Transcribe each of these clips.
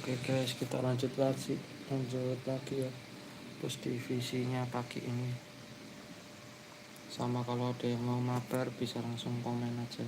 Oke guys, kita lanjut lagi ya. Terus divisinya pagi ini. Sama kalau ada yang mau mabar bisa langsung komen aja.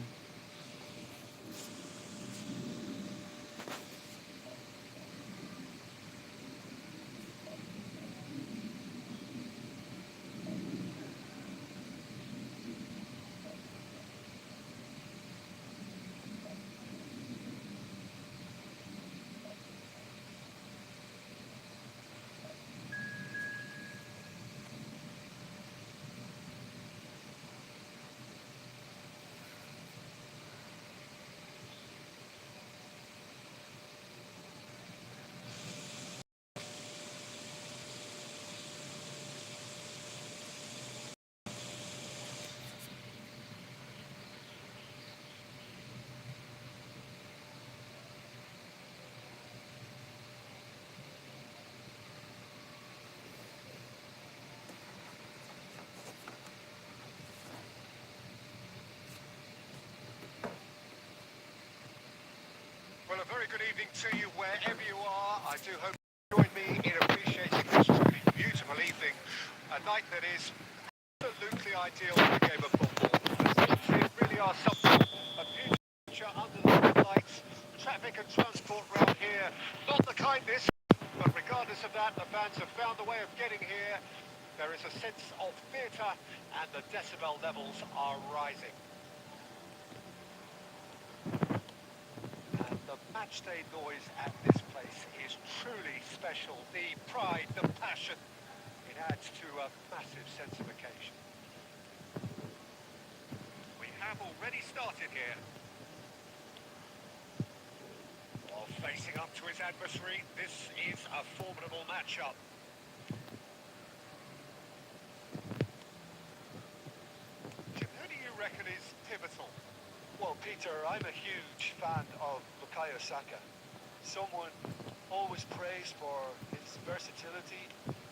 Well, a very good evening to you wherever you are. I do hope you join me in appreciating this truly beautiful evening. A night that is absolutely ideal for a game of football. The scenes really are something. A future under the floodlights. Traffic and transport round here, not the kindest. But regardless of that, the fans have found a way of getting here. There is a sense of theatre and the decibel levels are rising. The matchday noise at this place is truly special. The pride, the passion, it adds to a massive sense of occasion. We have already started here. While facing up to his adversary, this is a formidable matchup. Jim, who do you reckon is pivotal? Well, Peter, I'm a huge fan of Bukayo Saka. Someone always praised for his versatility,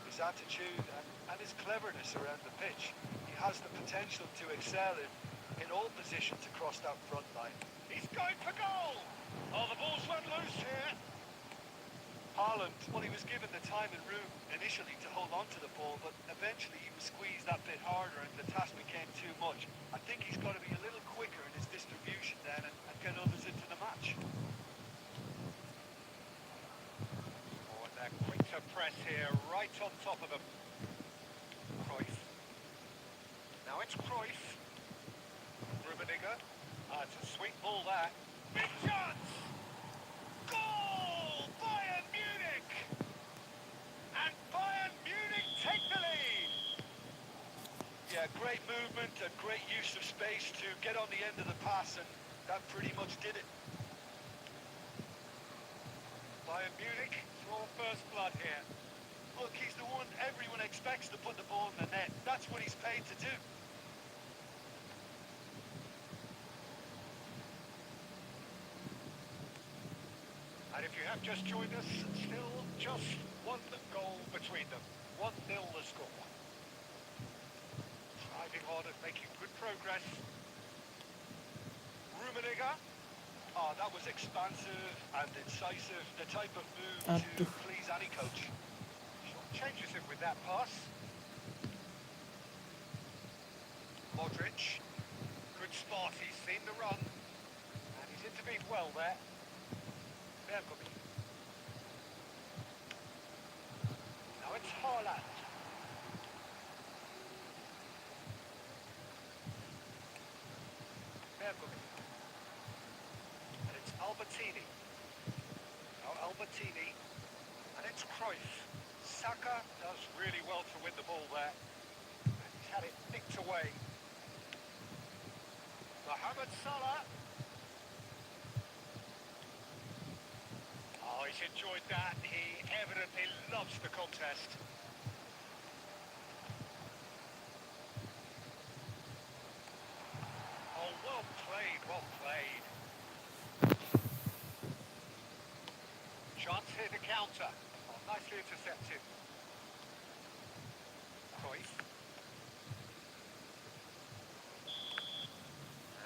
his attitude, and his cleverness around the pitch. He has the potential to excel in all positions across that front line. He's going for goal! Oh, the ball's run loose here. Haaland, well, he was given the time and room initially to hold on to the ball, but eventually he was squeezed that bit harder and the task became too much. I think he's got to be a little quicker in his distribution then and get others into the match. Oh, and they're quick to press here, right on top of him. Cruyff. Now it's Cruyff. Rummenigge. It's a sweet ball there. Big chance! Goal! Bayern Munich! And Bayern Munich take the lead! Yeah, great movement and great use of space to get on the end of the pass, and that pretty much did it. Bayern Munich draw first blood here. Look, he's the one everyone expects to put the ball in the net. That's what he's paid to do. And if you have just joined us, still just one goal between them. 1-0 the score. Driving on and making good progress. Rummenigge. Oh, that was expansive and incisive. The type of move to please any coach. Changes him with that pass. Modric. Good spot, he's seen the run. And he's intervened well there. Now it's Haaland. And it's Albertini. Now Albertini. And it's Cruyff. Saka does really well to win the ball there. And he's had it nicked away. Mohamed Salah. Oh, he's enjoyed that. He evidently loves the contest. Oh, well played, well played. Chance here to counter. Oh, nicely intercepted. Cruyff.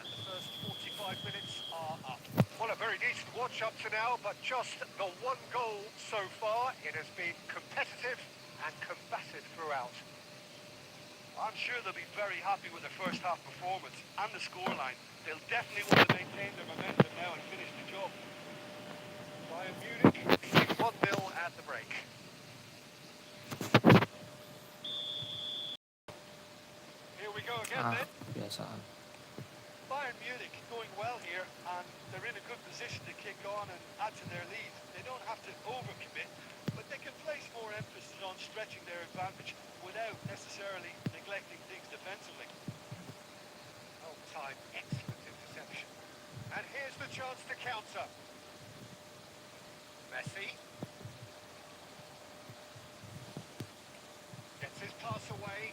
And the first 45 minutes are up. Well, a very decent decent watch up to now, but just the one goal so far. It has been competitive and combated throughout. I'm sure they'll be very happy with their first half performance and the scoreline. They'll definitely want to maintain their momentum now and finish the job. Bayern Munich leading 1-0 at the break. Here we go again then. Kebiasaan. Bayern Munich going well here, and they're in a good position to kick on and add to their lead. They don't have to overcommit, but they can place more emphasis on stretching their advantage without necessarily neglecting things defensively. Time, excellent interception. And here's the chance to counter. Messi. Gets his pass away.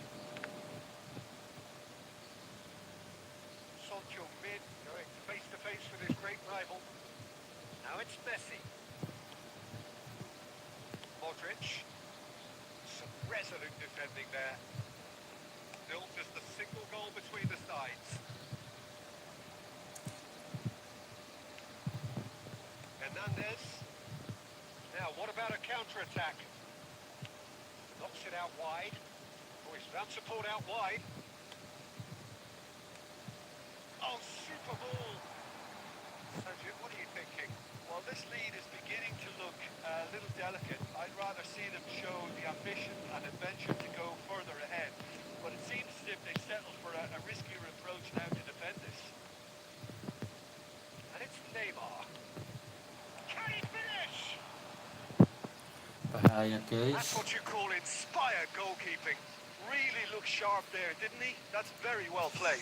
Sancho mid, going face to face with his great rival. Now it's Messi. Modric. Some resolute defending there. Still just a single goal between the sides. Hernandez. Now, what about a counter-attack? Knocks it out wide. Oh, he's found support out wide. Oh, super ball. Sergio, what are you thinking? Well, this lead is beginning to look a little delicate. I'd rather see them show the ambition and adventure to go further ahead. But it seems as if they settled for a riskier approach now to defend this. And it's Neymar. Can he finish? Bahaya That's guys. what you call inspired goalkeeping. Really looked sharp there, didn't he? That's very well played.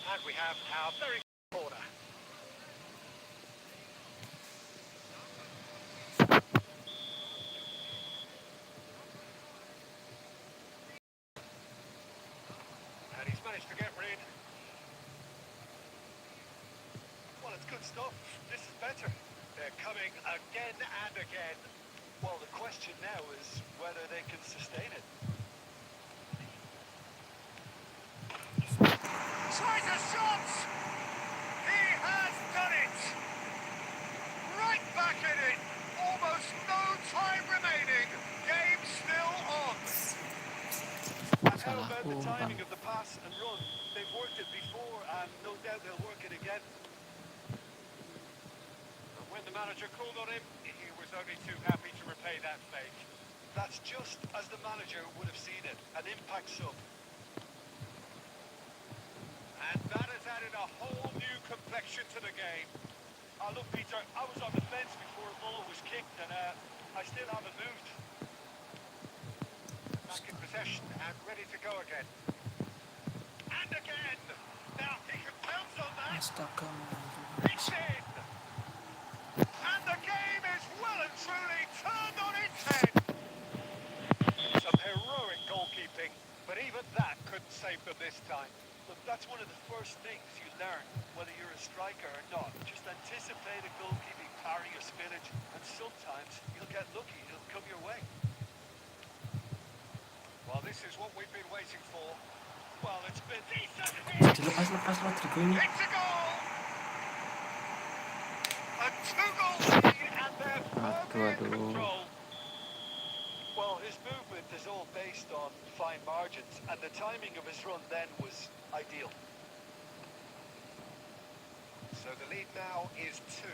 And we have our very corner. And he's managed to get rid. Well, it's good stuff. This is better. They're coming again and again. Well, the question now is whether they can sustain it. Tries a shot! He has done it! Right back in it! Almost no time remaining. Game still on. And how Salah about the umpan. timing of the pass and run? They've worked it before, and no doubt they'll work it again. And when the manager called on him, he was only too happy to repay that fake. That's just as the manager would have seen it, an impact sub. And that has added a whole new complexion to the game. Look, Peter, I was on the fence before the ball was kicked, and I still haven't moved. Back in possession and ready to go again. And again! Now he can pounce on that. Astaga. It's in! And the game is well and truly turned on its head. Some heroic goalkeeping, but even that couldn't save them this time. Look, that's one of the first things you learn, whether you're a striker or not. Just anticipate a goalkeeping parry or spillage, and sometimes you'll get lucky. It'll come your way. Well, this is what we've been waiting for. Well, it's been decent Lepas Rodrigo ini. It's a goal! A two-goal lead, and they're firmly in control. Well, his movement is all based on fine margins, and the timing of his run then was ideal. So the lead now is 2.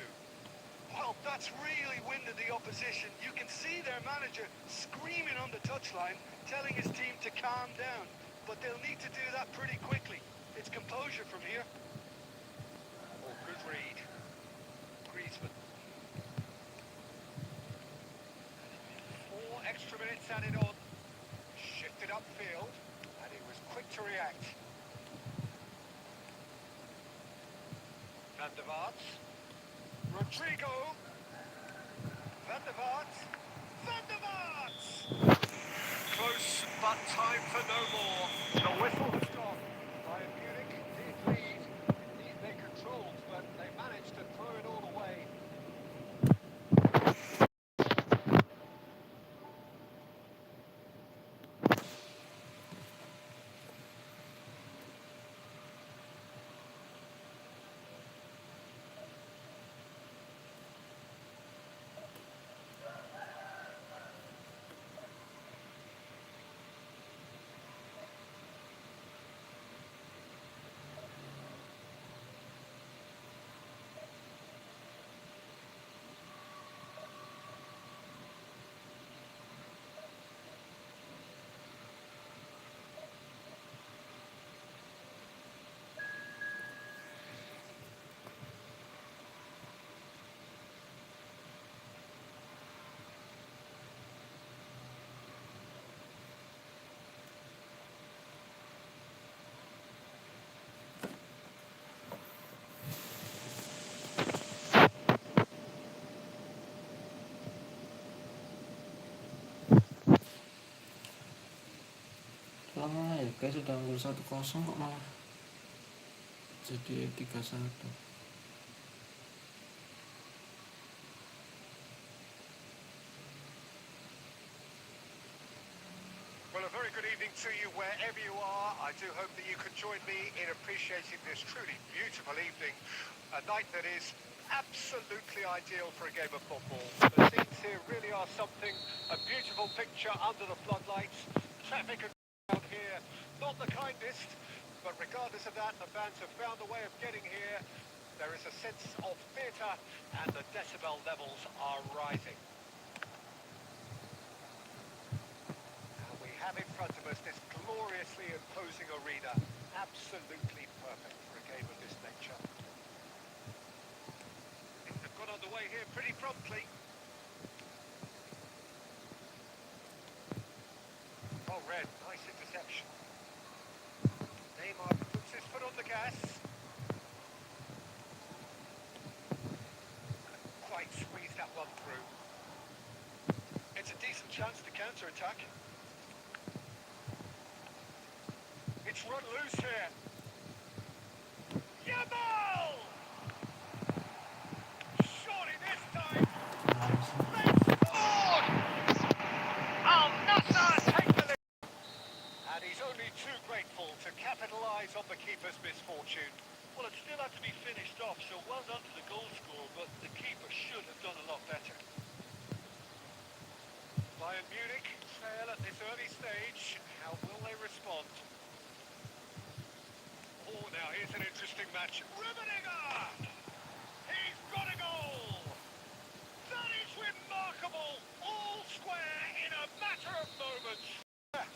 Well, that's really winded the opposition. You can see their manager screaming on the touchline, telling his team to calm down. But they'll need to do that pretty quickly. It's composure from here. Oh, good read. Griezmann. 4 extra minutes added on. it upfield, and he was quick to react. Van der Vaart. Rodrigo. Van der Vaart. Van der Vaart! Close, but time for no more. The whistle has gone. Bayern Munich did lead. Indeed, they controlled, but they managed to throw it all away. Lama ya, kayak sudah unggul 1-0 kok malah jadi 3-1. Well, a very good evening to you wherever you are. I do hope that you can join me in appreciating this truly beautiful evening. A night that is absolutely ideal for a game of football. The scenes here really are something. A beautiful picture under the floodlights. Traffic out here, not the kindest, but regardless of that, the fans have found a way of getting here. There is a sense of theatre and the decibel levels are rising. And we have in front of us this gloriously imposing arena. Absolutely perfect for a game of this nature. Things have got underway here pretty promptly. Oh, Red, nice interception. Neymar puts his foot on the gas. Quite squeezed that one through. It's a decent chance to counter-attack. It's run loose here. Yamal! Surely this time. They've scored! Al Nassr take the lead. And he's only too grateful to capitalise on the keeper's misfortune. Well, it still had to be finished off, so well done to the goal scorer, but the keeper should have done a lot better. Bayern Munich trail at this early stage. How will they respond? Oh, now here's an interesting match. Rummenigge! He's got a goal! That is remarkable! All square in a matter of moments.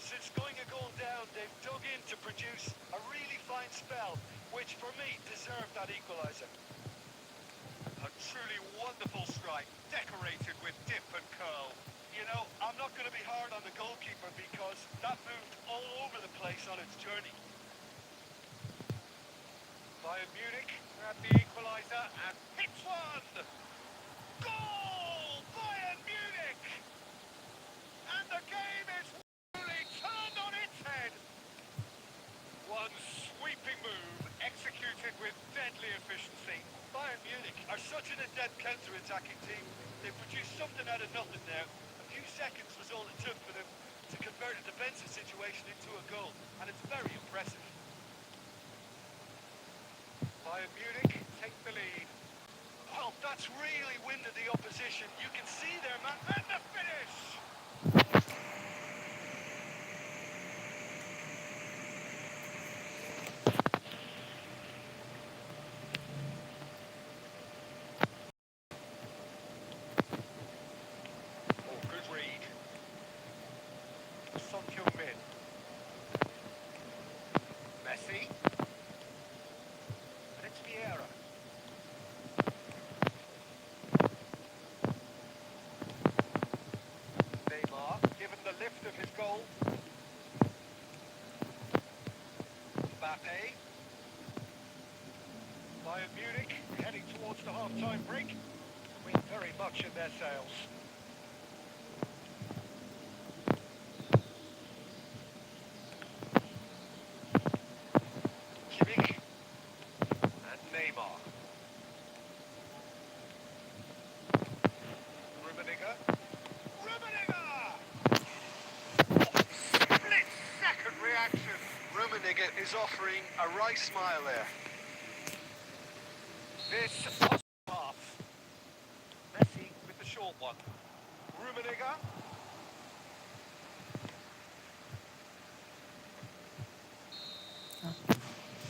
Since going a goal down, they've dug in to produce a really fine spell, which for me deserved that equaliser. A truly wonderful strike, decorated with dip and curl. You know, I'm not going to be hard on the goalkeeper because that moved all over the place on its journey. Bayern Munich grab the equaliser and hits one! Goal! Bayern Munich! And the game is really turned on its head. One sweeping move, executed with deadly efficiency. Bayern Munich are such an adept counter-attacking team. They produced something out of nothing there. A few seconds was all it took for them to convert a defensive situation into a goal, and it's very impressive. Bayern Munich take the lead. Well, that's really winded the opposition. You can see their man. And the finish! Oh, good read. Son Heung-min. Messi. And it's Vieira. Neymar, given the lift of his goal. Mbappe. Bayern Munich heading towards the half-time break. Wind very much in their sails. Kimmich and Neymar. Split-second reaction. Rummenigge is offering a wry smile there. This pass. Messi with the short one. Rummenigge.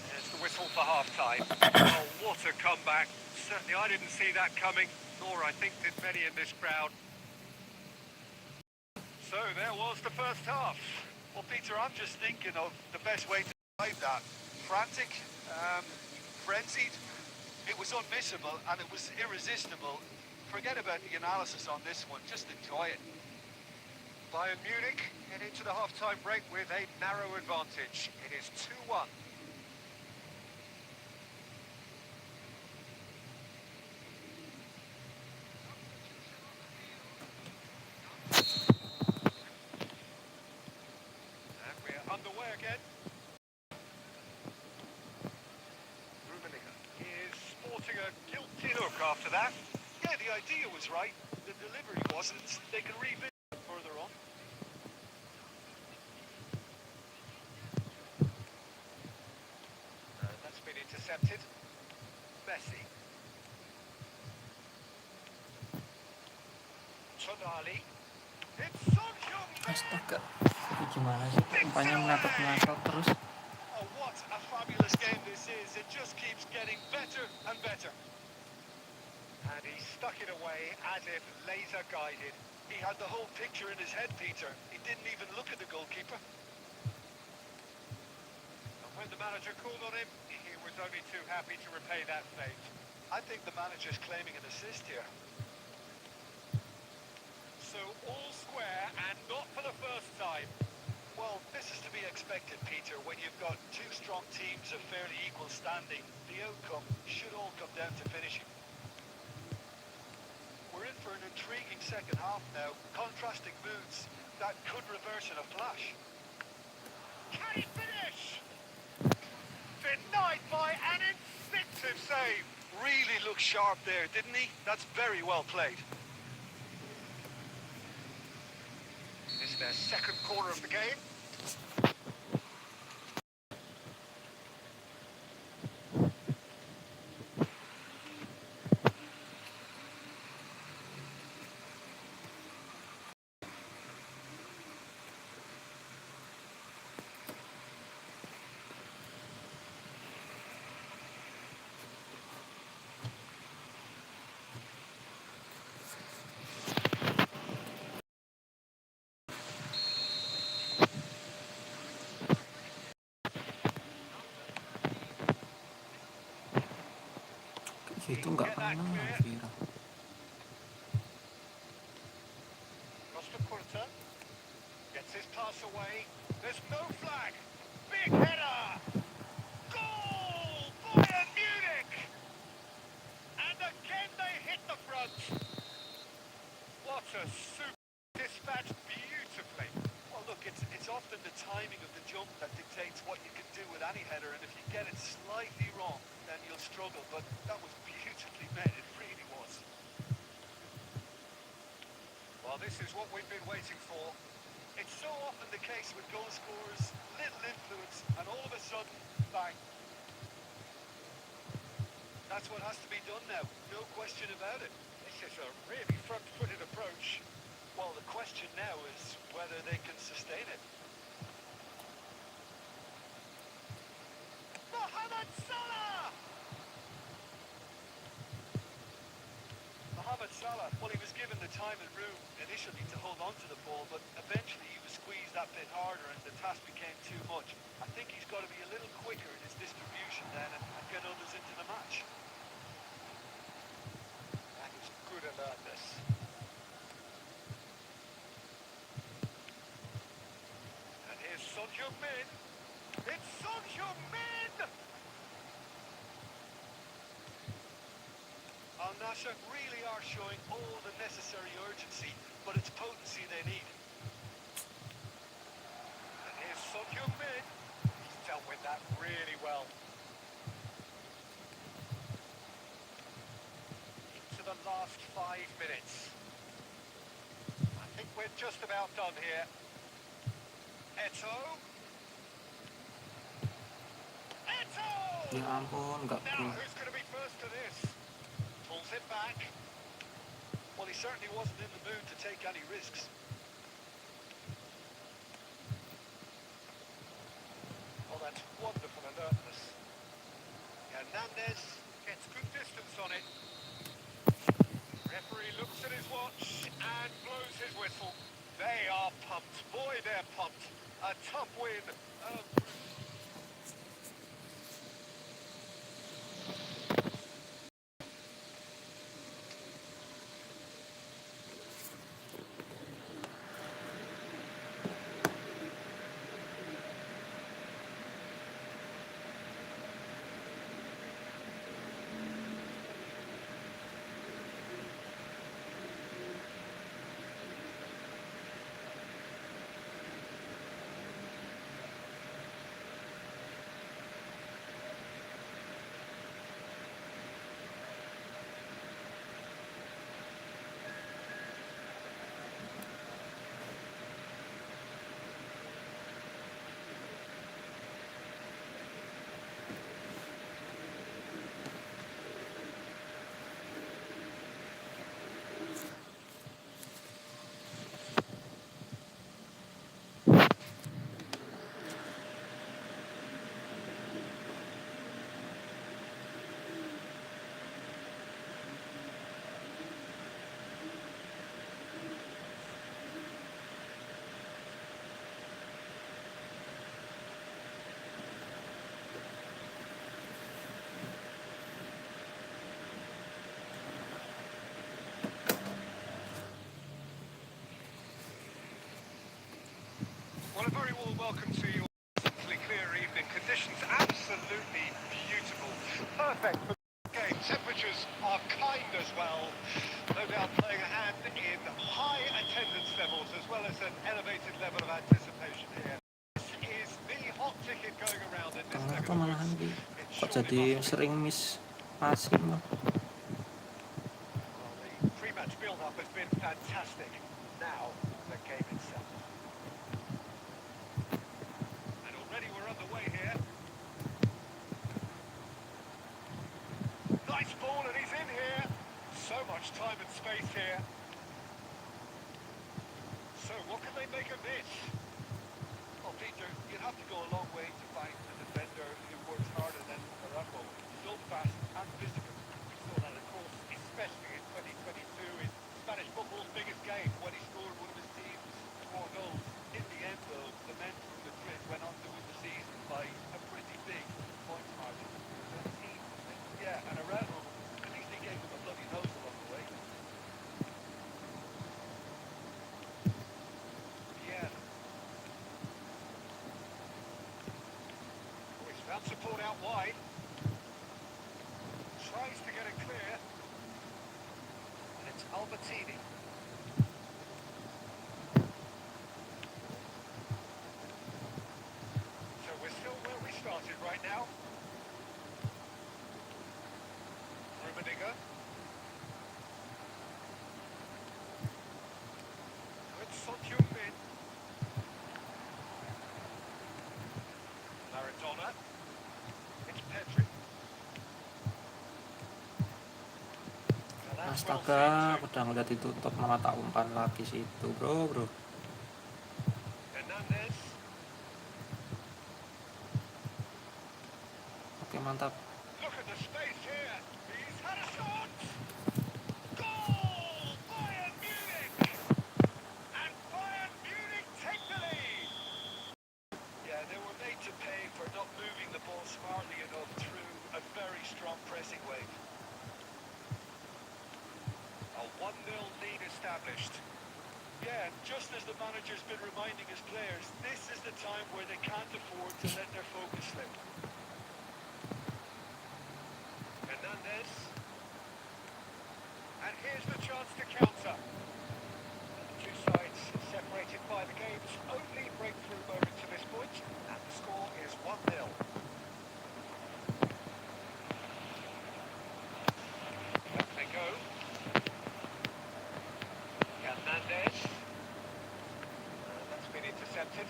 There's the whistle for half-time. Oh, what a comeback. Certainly I didn't see that coming, nor I think did many in this crowd. So there was the first half. Well, Peter, I'm just thinking of the best way to describe that. Frantic, frenzied. It was unmissable and it was irresistible. Forget about the analysis on this one, just enjoy it. Bayern Munich head into the half-time break with a narrow advantage. It is 2-1. And we're underway again. Rummenigge is sporting a guilty look after that. Yeah, the idea was right. The delivery wasn't. They can revisit it further on. That's been intercepted. Messi. Tonali. It's Son Heung-min. Astaga, ini gimana sih? Rupanya meletot-meletot terus. Oh, what a fabulous game this is. It just keeps getting better and better. And he stuck it away as if laser guided. He had the whole picture in his head, Peter. He didn't even look at the goalkeeper. And when the manager called on him, he was only too happy to repay that fate. I think the manager's claiming an assist here. So all square and not for the first time. Well, this is to be expected, Peter. When you've got two strong teams of fairly equal standing, the outcome should all come down to finishing. We're in for an intriguing second half now. Contrasting moods that could reverse in a flash. Can he finish? Denied by an instinctive save. Really looked sharp there, didn't he? That's very well played. This is their second quarter of the game. Itu nggak kena Vira. Costa Curta gets his pass away. There's no flag. Big header. Goal! Bayern Munich! And again they hit the front. What a super dispatch beautifully. Well, look, it's often the timing of the jump that dictates what you can do with any header, and if you get it slightly wrong, then you'll struggle. But that was beautifully met, it really was. Well, this is what we've been waiting for. It's so often the case with goal scorers, little influence, and all of a sudden, bang. That's what has to be done now, no question about it. This is a really front-footed approach. Well, the question now is whether they can sustain it. Mohamed Salah! Mohamed Salah, well, he was given the time and room initially to hold on to the ball, but eventually he was squeezed that bit harder and the task became too much. I think he's got to be a little quicker in his distribution then and get others into the match. That is good alertness. And here's Son Heung-min. It's Son Heung-min! Al Nassr really are showing all the necessary urgency, but it's potency they need. And here's Son Heung-min. He's dealt with that really well. Into the last 5 minutes. I think we're just about done here. Eto. Eto! Ya ampun, nggak Now, gol. who's going to be first to this? Pulls it back. Well, he certainly wasn't in the mood to take any risks. Oh, that's wonderful alertness. Hernandez gets good distance on it. Referee looks at his watch and blows his whistle. They are pumped. Boy, they're pumped. A tough win. Well, a very warm welcome to you. Simply clear evening. Conditions absolutely beautiful. Perfect for the game. Temperatures are kind as well. No doubt playing a hand in high attendance levels as well as an elevated level of anticipation here. This is the hot ticket going around in this leg Kenapa of the malahan boots. di It kok surely jadi must be. sering miss passing loh. Well, the pre-match build-up has been fantastic. Now, the game itself. And already we're underway here. Nice ball and he's in here. So much time and space here. So what can they make of this? Well, Peter, you'd have to go a long way to find a defender who works harder than Araujo. So fast and physical. We saw that, of course, especially in 2022 in Spanish football's biggest game when he scored one of his team's 4 goals. In the end, though, the men from Madrid went on to win the season by a pretty big points margin. Yeah, and Araujo at least he gave them a bloody nose along the way. Yeah. Oh, he's found support out wide. Tries to get it clear. And it's Albertini. So we're still where we started right now. Rummenigge. Good Son Heung-min. Maradona. It's Pedri. Now that's well Astaga, seen aku udah ngeliat ditutup malah tak umpan lagi situ, bro. too. Hernandez. Oke, mantap. Look at the space here. He's had a shot. Goal! Bayern Munich! And Bayern Munich take the lead. Yeah, they were made to pay for not moving the ball smartly enough through a very strong pressing wave. A 1-0 lead established. Yeah, and just as the manager's been reminding his players, this is the time where they can't afford to let their focus slip. Hernandez. And here's the chance to counter. The two sides separated by the game's only breakthrough moment to this point, and the score is 1-0. Back they go. Hernandez. That's been intercepted.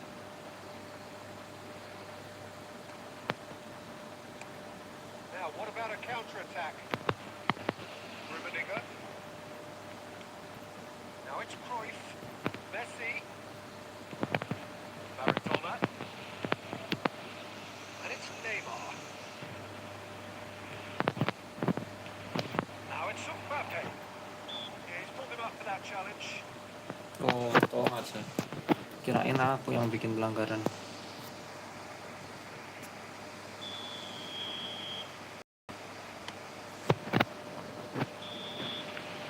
Now, what about a counter-attack? Rummenigge. Now it's Cruyff. Messi. Maradona. And it's Neymar. Now it's Mbappe. He's pulled him up for that challenge. Oh, tolong aja. Kirain aku yang bikin pelanggaran.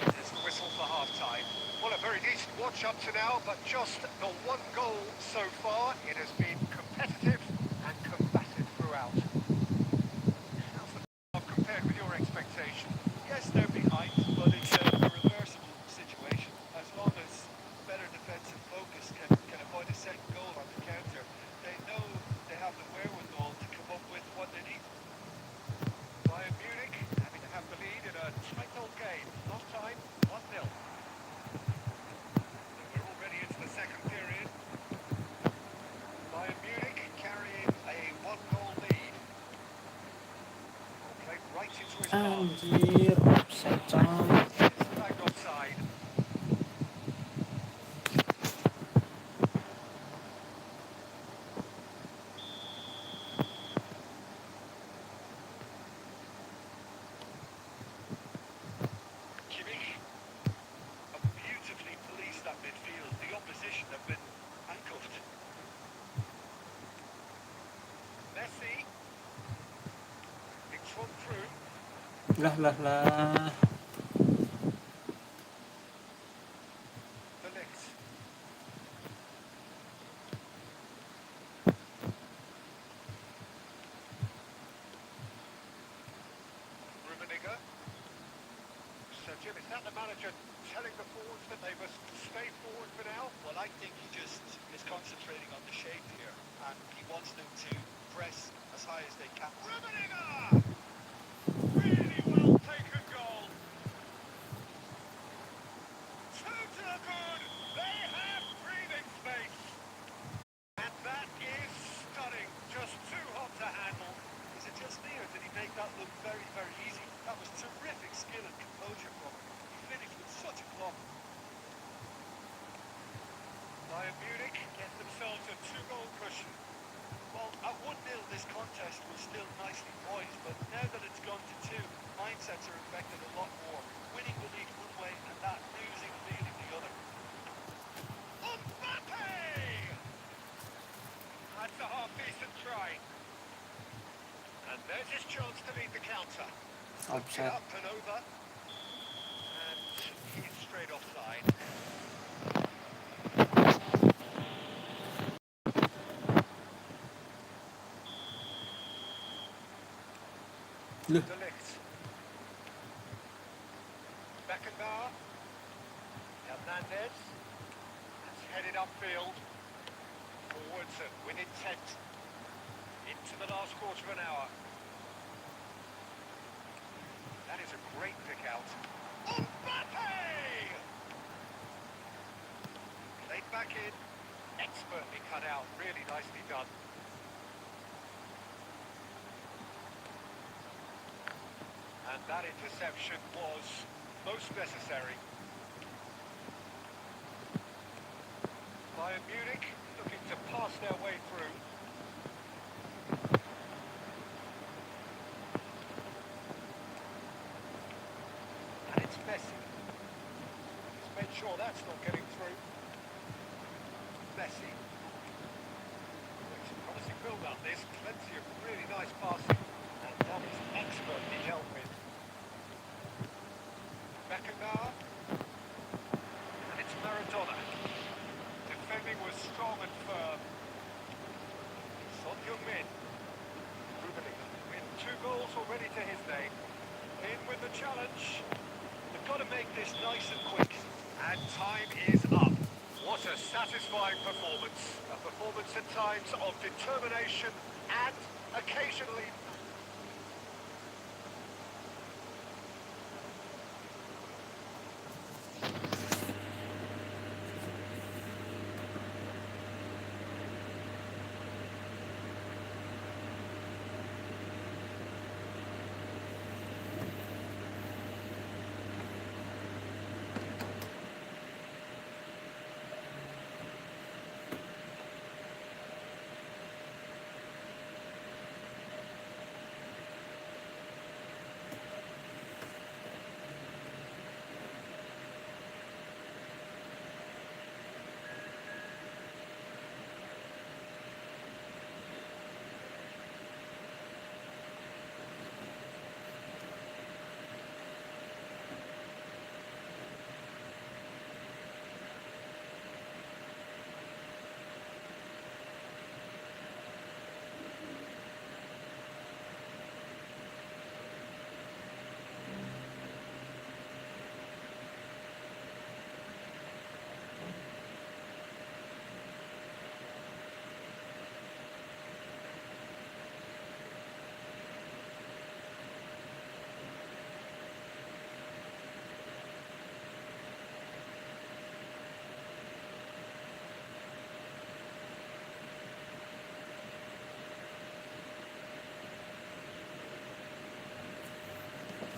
There's the whistle for half-time. Well, a very decent watch up to now, but just the one goal so far. It has been competitive and combative throughout. How's the half compared with your expectation? Yes, they're behind, but it's a reversible situation. As long as better defensive focus can avoid a second goal on the counter, they know they have the wherewithal to come up with what they need. Bayern Munich having to have the lead in a tight old game. Half time, 1-0. We're already into the second period. Bayern Munich carrying a one-goal lead. Ball played right into his path. Anjir, offside coy. It's flagged offside. Kimmich beautifully policed that midfield. The opposition have been handcuffed. Messi. It's run through. Lah. The Ligt. Rummenigge. So, Jim, is that the manager telling the forwards that they must stay forward for now? Well, I think he just is concentrating on the shape here, and he wants them to press as high as they can. Rummenigge! Really well taken goal. Two to the good. They have breathing space. And that is stunning. Just too hot to handle. Is it just me, or did he make that look very, very easy? That was terrific skill and composure from him. He finished with such a plum. Bayern Munich get themselves a two-goal cushion. Well, at 1-0, this contest was still nicely poised, but now that it's gone to 2, mindsets are affected a lot more. Winning the lead one way and that losing feeling the other. Mbappe! That's a half-decent try. And there's his chance to lead the counter. Looked it Offside. up and over. And he's straight offside. Loh. De Ligt. Beckenbauer. Hernandez. That's headed upfield. Forwards and with intent. Into the last quarter of an hour. That is a great pick out. Mbappe! Played back in. Expertly cut out. Really nicely done. And that interception was most necessary. Bayern Munich looking to pass their way through. And it's Messi. He's made sure that's not getting through. Messi. Makes a promising build up this. Plenty of really nice passing. And that is expertly dealt with. Beckenbauer. And it's Maradona. already to his name. In with the challenge. They've got to make this nice and quick. And time is up. What a satisfying performance. A performance at times of determination and occasionally...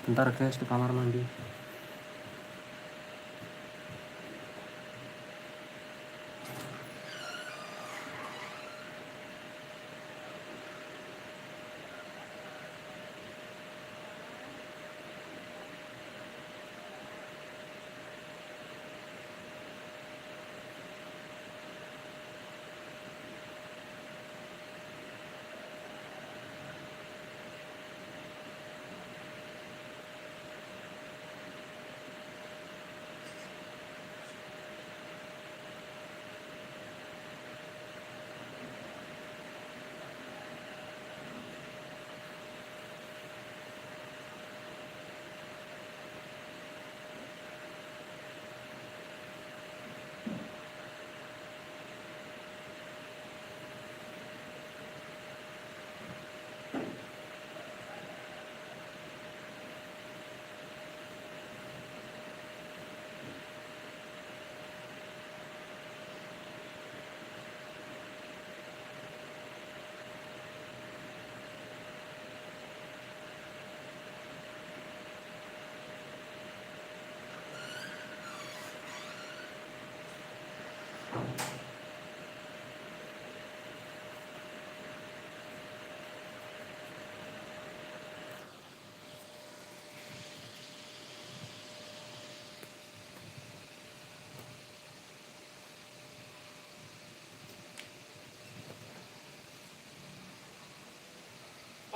Bentar guys, di kamar mandi.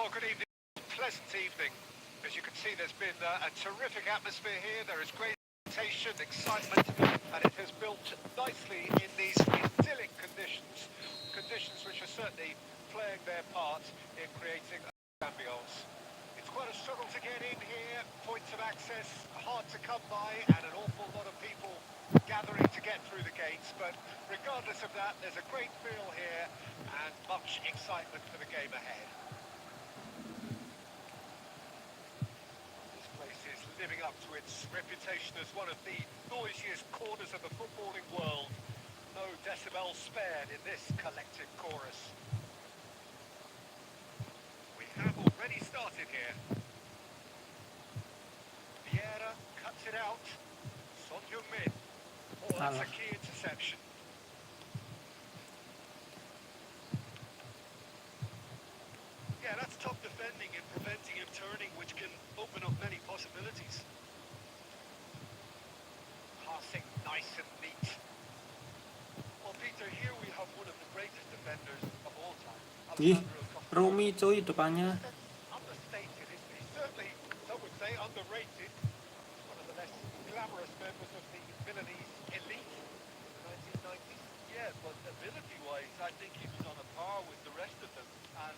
Well, good evening. Pleasant evening. As you can see, there's been a terrific atmosphere here. There is great expectation, excitement, and it has built nicely in these idyllic conditions. Conditions which are certainly playing their part in creating ambience. It's quite a struggle to get in here. Points of access hard to come by, and an awful lot of people gathering to get through the gates. But regardless of that, there's a great feel here and much excitement for the game ahead. Is living up to its reputation as one of the noisiest corners of the footballing world. No decibels spared in this collective chorus. We have already started here. Vieira cuts it out. Son Heung-min. Oh, that's a key interception. Yeah, that's top defending and preventing him turning, which can open up many possibilities. Passing nice and neat. Well, Peter, here we have one of the greatest defenders of all time. Ih, Rumi cuy depannya. Understated, isn't he? Certainly, some would say underrated. One of the less glamorous members of the Milanese elite in the 1990s. Yeah, but ability-wise, I think he was on a par with the rest of them. And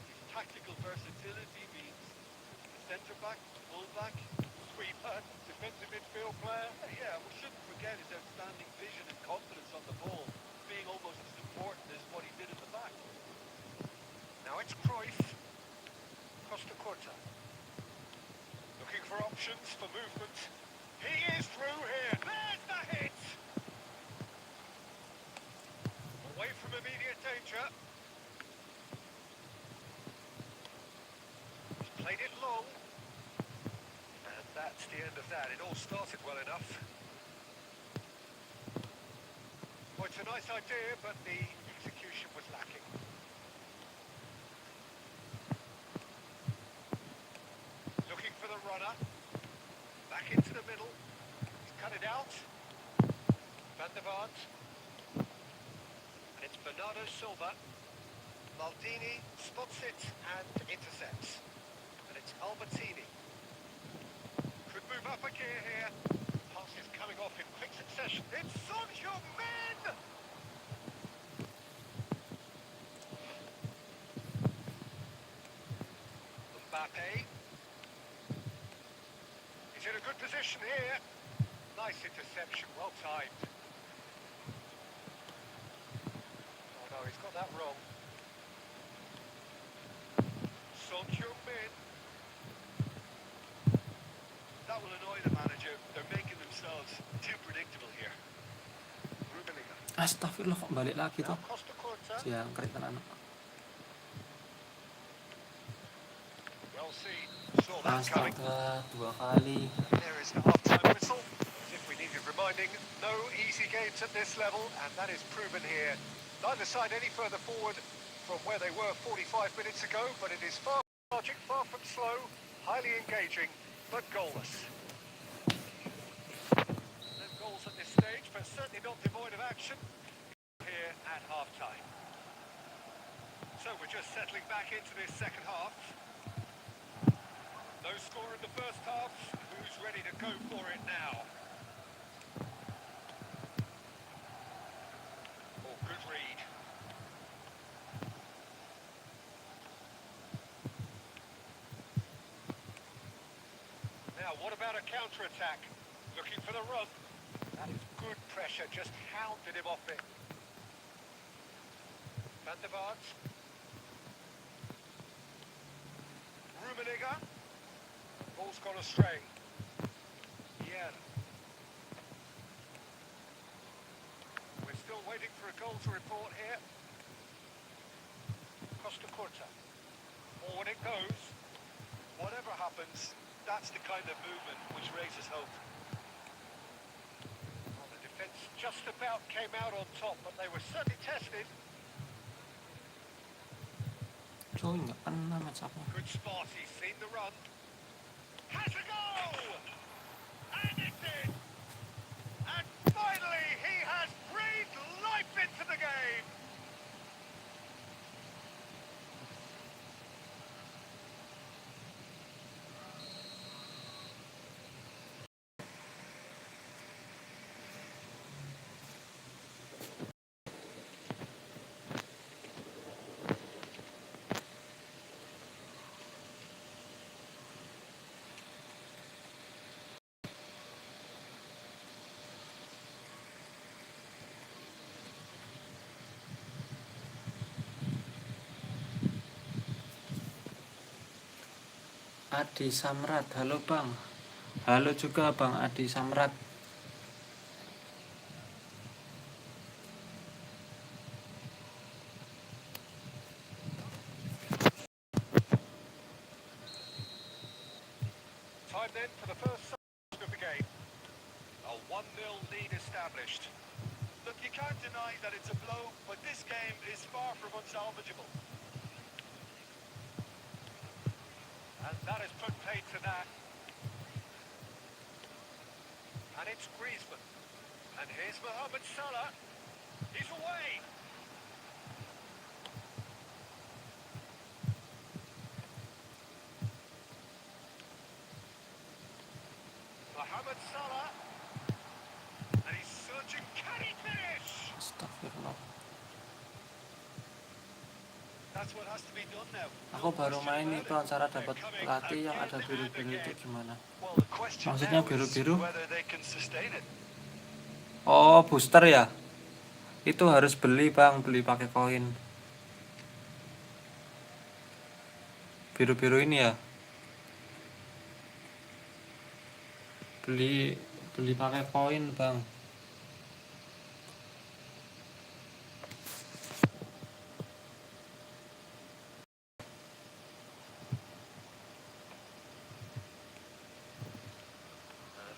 his tactical versatility means back, full back, Sweeper, defensive midfield player. Yeah, we shouldn't forget his outstanding vision and confidence on the ball, being almost as important as what he did at the back. Now it's Cruyff. Costa Curta. Looking for options for movement. He is through here. There's the hit. Away from immediate danger. He's played it long. And that's the end of that. It all started well enough. Well, it's a nice idea, but the execution was lacking. Looking for the runner. Back into the middle. He's cut it out. Van der Vaart. And it's Bernardo Silva. Maldini spots it and intercepts. And it's Albertini. Could move up a gear here. Pass is coming off in quick succession. It's Son Heung-min! Mbappe. He's in a good position here. Nice interception, well timed. Oh no, he's got that wrong. Son Heung-min. That will annoy the manager. They're making themselves too predictable here. Rummenigge. Astagfirullah, kok balik lagi Now tuh. Costa Curta. Jangkrik anak. Well seen. Saw that coming. Astaga, 2 kali. There is the half-time whistle. As if we needed reminding, no easy games at this level, and that is proven here. Neither side any further forward from where they were 45 minutes ago, but it is far from logic, far from slow, highly engaging, but goalless. No goals at this stage, but certainly not devoid of action here at half-time. So we're just settling back into this second half. No score in the first half. Who's ready to go for it now? Oh, good read. Now, what about a counter-attack? Looking for the run. That is good pressure, just hounded him off it. Van der Vaart. Rummenigge. Ball's gone astray. Yeah. We're still waiting for a goal to report here. Costa Curta. Forward it goes. Whatever happens, that's the kind of movement which raises hope. Well, the defence just about came out on top, but they were certainly tested. Coy, nggak kena macamnya. Good spot, he's seen the run. Has a goal! And it's in! And finally, he has breathed life into the game! Adi Samrat, halo bang. Halo juga bang Adi Samrat. Time then for the first section of the game. A 1-0 lead established. Look, you can't deny that it's a blow, but this game is far from unsalvageable. And that has put paid to that. And it's Griezmann. And here's Mohamed Salah. He's away. Mohamed Salah. And he's searching. Can he finish? Astagfirullah. That's what has to be done now. Aku No baru question main about itu it. acara They're dapat coming pelatih yang again ada and biru-biru itu again. gimana? Well, the question Maksudnya now is biru-biru? whether they can sustain it. Oh, booster ya? Itu harus beli bang, beli pakai koin. Biru-biru ini ya? Beli pakai koin bang.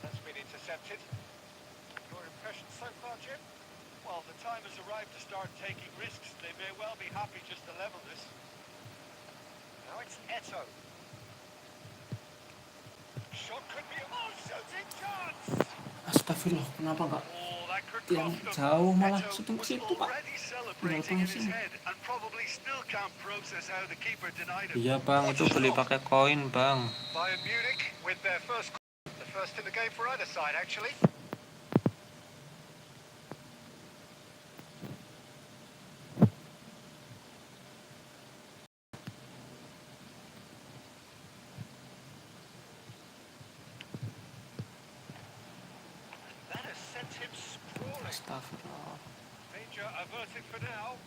That's been intercepted. Your impression so far, Jim? Well, the time has arrived to start taking risks. They may well be happy just to level this. Now it's Eto. Shot could be a shooting chance. Astagfirullah, kenapa enggak Oh, that could yang cost them. jauh malah Eto syuting ke was situ pak? already Tinggal celebrating in his passing. head and probably still can't process how the keeper denied him. Iya bang, itu beli pakai koin bang. Bayern Munich with their first in the game for either side, actually. That has sent him sprawling. Astagfirullah. Danger averted for now.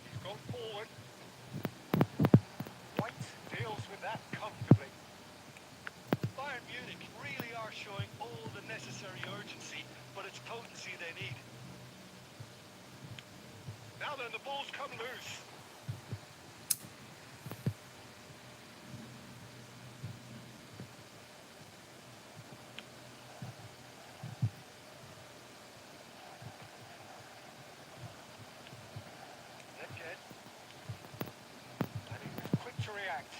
He's gone forward. White deals with that comfortably. Bayern Munich really are showing all the necessary urgency, but it's potency they need. Now then, the ball's come loose. Again. And he was quick to react.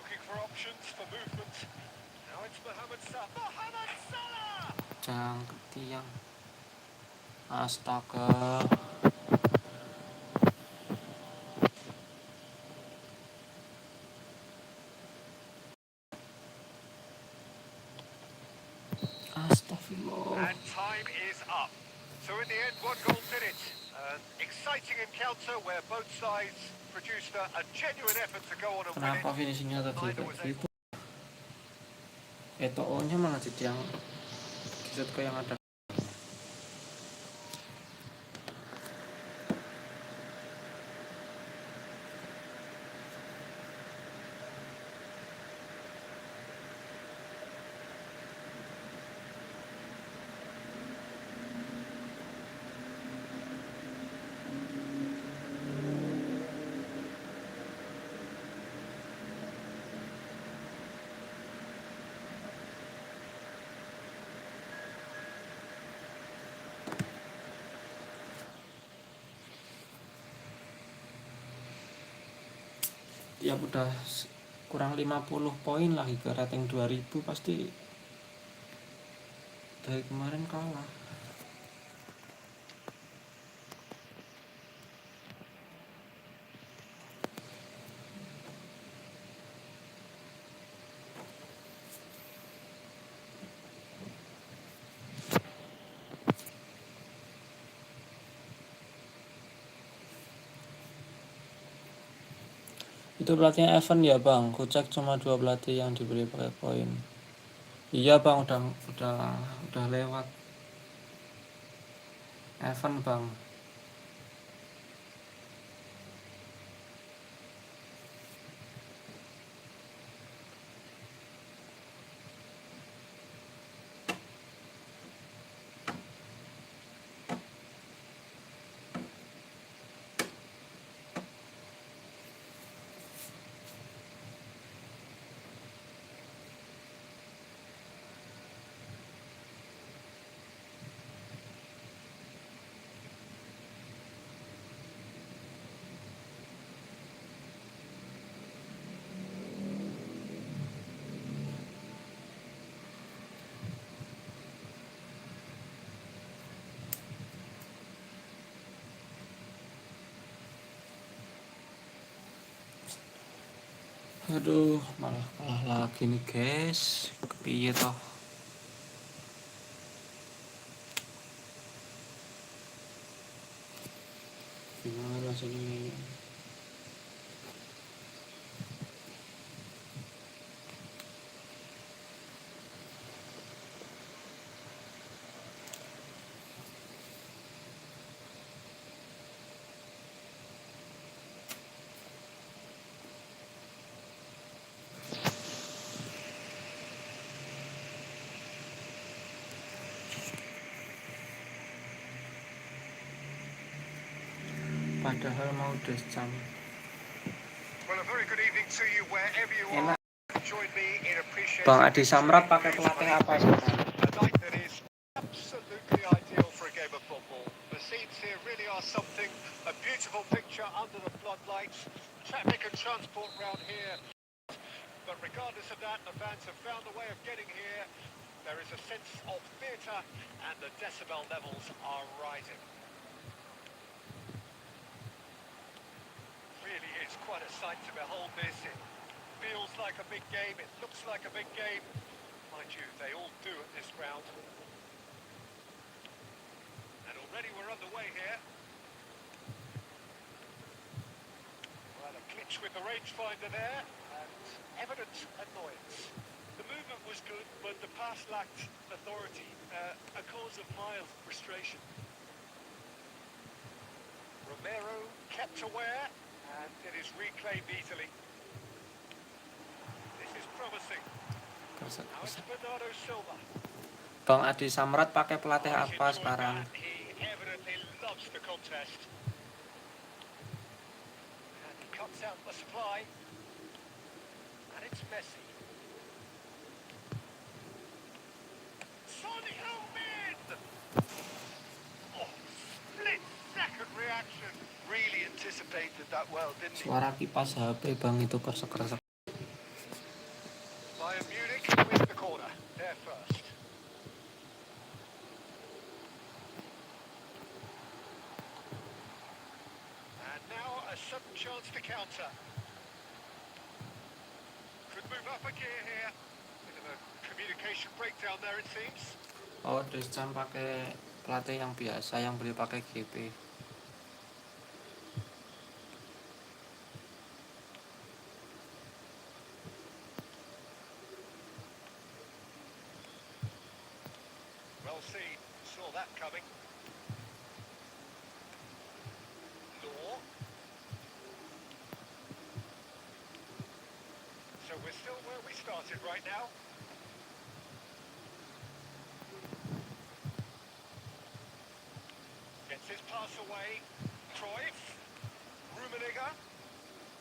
Looking for options for movement. Now it's Mohamed Salah. Mohamed Salah! Jangan ke tiang. Astaga. Astagfirullah. And time is up. So in the end, one goal did it. An exciting encounter where both sides produced a genuine effort to go on and win Kenapa it. finishingnya tadi Neither kayak was gitu? able. Eto'o-nya malah jadi yang kisut ke yang ada. Ya udah kurang 50 poin lagi ke rating 2000 pasti dari kemarin kalah. Itu pelatihnya Evan ya bang, ku cek cuma 2 pelatih yang diberi pakai poin. Iya bang, udah lewat. Evan bang. Aduh, malah kalah lagi nih guys. Kepiye toh? Gimana rasanya? Padahal mau descam. Well, a very good evening to you wherever you are. Enak. Join me in appreciating Bang Adi this Samrat truly pakai beautiful pelatih apa evening. sekarang? A night that is absolutely ideal for a game of football. The scenes here really are something. A beautiful picture under the floodlights. Traffic and transport round here. But regardless of that, the fans have found a way of getting here. There is a sense of theatre and the decibel levels are rising. Really is quite a sight to behold this. It feels like a big game, it looks like a big game. Mind you, they all do at this ground. And already we're underway here. Well, a glitch with the rangefinder there, and evident annoyance. The movement was good, but the pass lacked authority, a cause of mild frustration. Romero kept aware, and it is reclaimed easily. This is promising. Now it's Bernardo Silva. Bang Adi Samrat pakai pelatih Oh, he's apa enjoyed sekarang? that. He evidently loves the contest. And he cuts out the supply. And it's Messi. Son Heung-min! Oh, split-second reaction. Really anticipated that well, didn't he? Suara kipas HP bang itu kersek-kersek. Bayern Munich with the corner. There first. And now a sudden chance to counter. Could move up a gear here. Bit of a communication breakdown there it seems. Oh, descam pakai pelatih yang biasa yang beli pakai GP. Well seen. Saw that coming. Law. So we're still where we started right now. Gets his pass away. Cruyff. Rummenigge.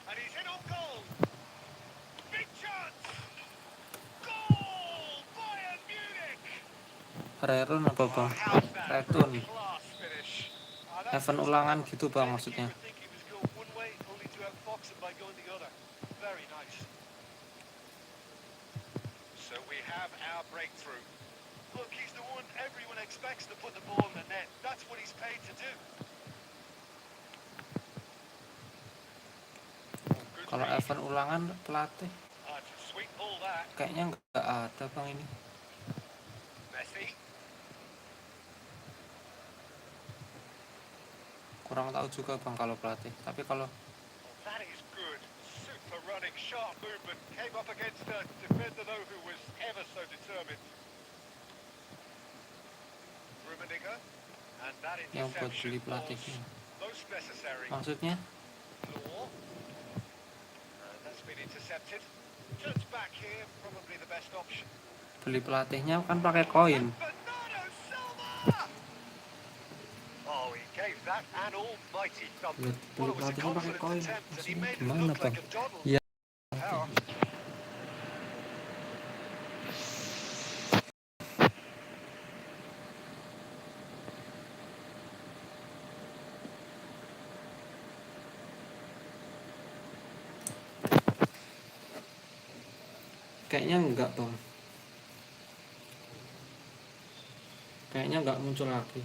And he's in on goal. Big chance. Goal! Bayern Munich! Rerun apa bang? How's that for a Retun. class finish? Event ulangan gitu bang maksudnya. The keeper thinking he was going one way, only to outfox him by going the other. Very nice. So we have our breakthrough. Look, he's the one everyone expects to put the ball in the net. That's what he's paid to do. Good Kalau read. event ulangan pelatih It's a sweet ball that. kayaknya nggak ada bang ini. Messi. Kurang tahu juga bang kalau pelatih. Tapi kalau Oh, that is good. Super running, sharp movement. Came up against a defender though who was ever so determined. Rummenigge. And that yang buat interception beli was pelatihnya. most necessary. Maksudnya Law. And that's been intercepted. Turns back here, probably the best option. beli pelatihnya kan pakai koin. Bernardo Silva! Oh, he gave that an almighty thump. Beli Well, it was a pelatihnya pakai confident koin. attempt and he Maksudnya made it gimana look bang? like a doddle. Ya. Power. Kayaknya enggak bang. Kayaknya enggak muncul lagi.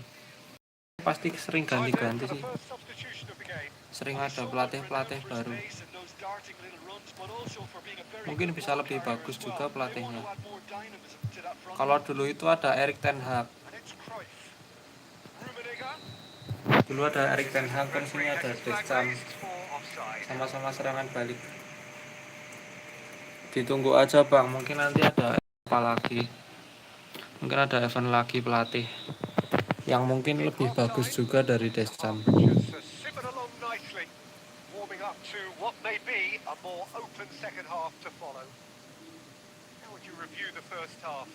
Pasti sering Time in ganti-ganti for the sih. first substitution of the game. Sering ada pelatih-pelatih baru. Mungkin bisa lebih bagus juga pelatihnya. Kalau dulu itu ada Erik ten Hag. And it's Cruyff. Rummenigge. Dulu ada Erik ten Hag, kan sini Referee has ada his flag Deschamps, raised for offside. sama-sama serangan balik. Ditunggu aja bang, mungkin nanti ada apa lagi, mungkin ada event lagi pelatih yang mungkin In lebih bagus half-time, juga dari the Deschamps. half just simmered along nicely, warming up to what may be a more open second half to follow. How would you review the first half?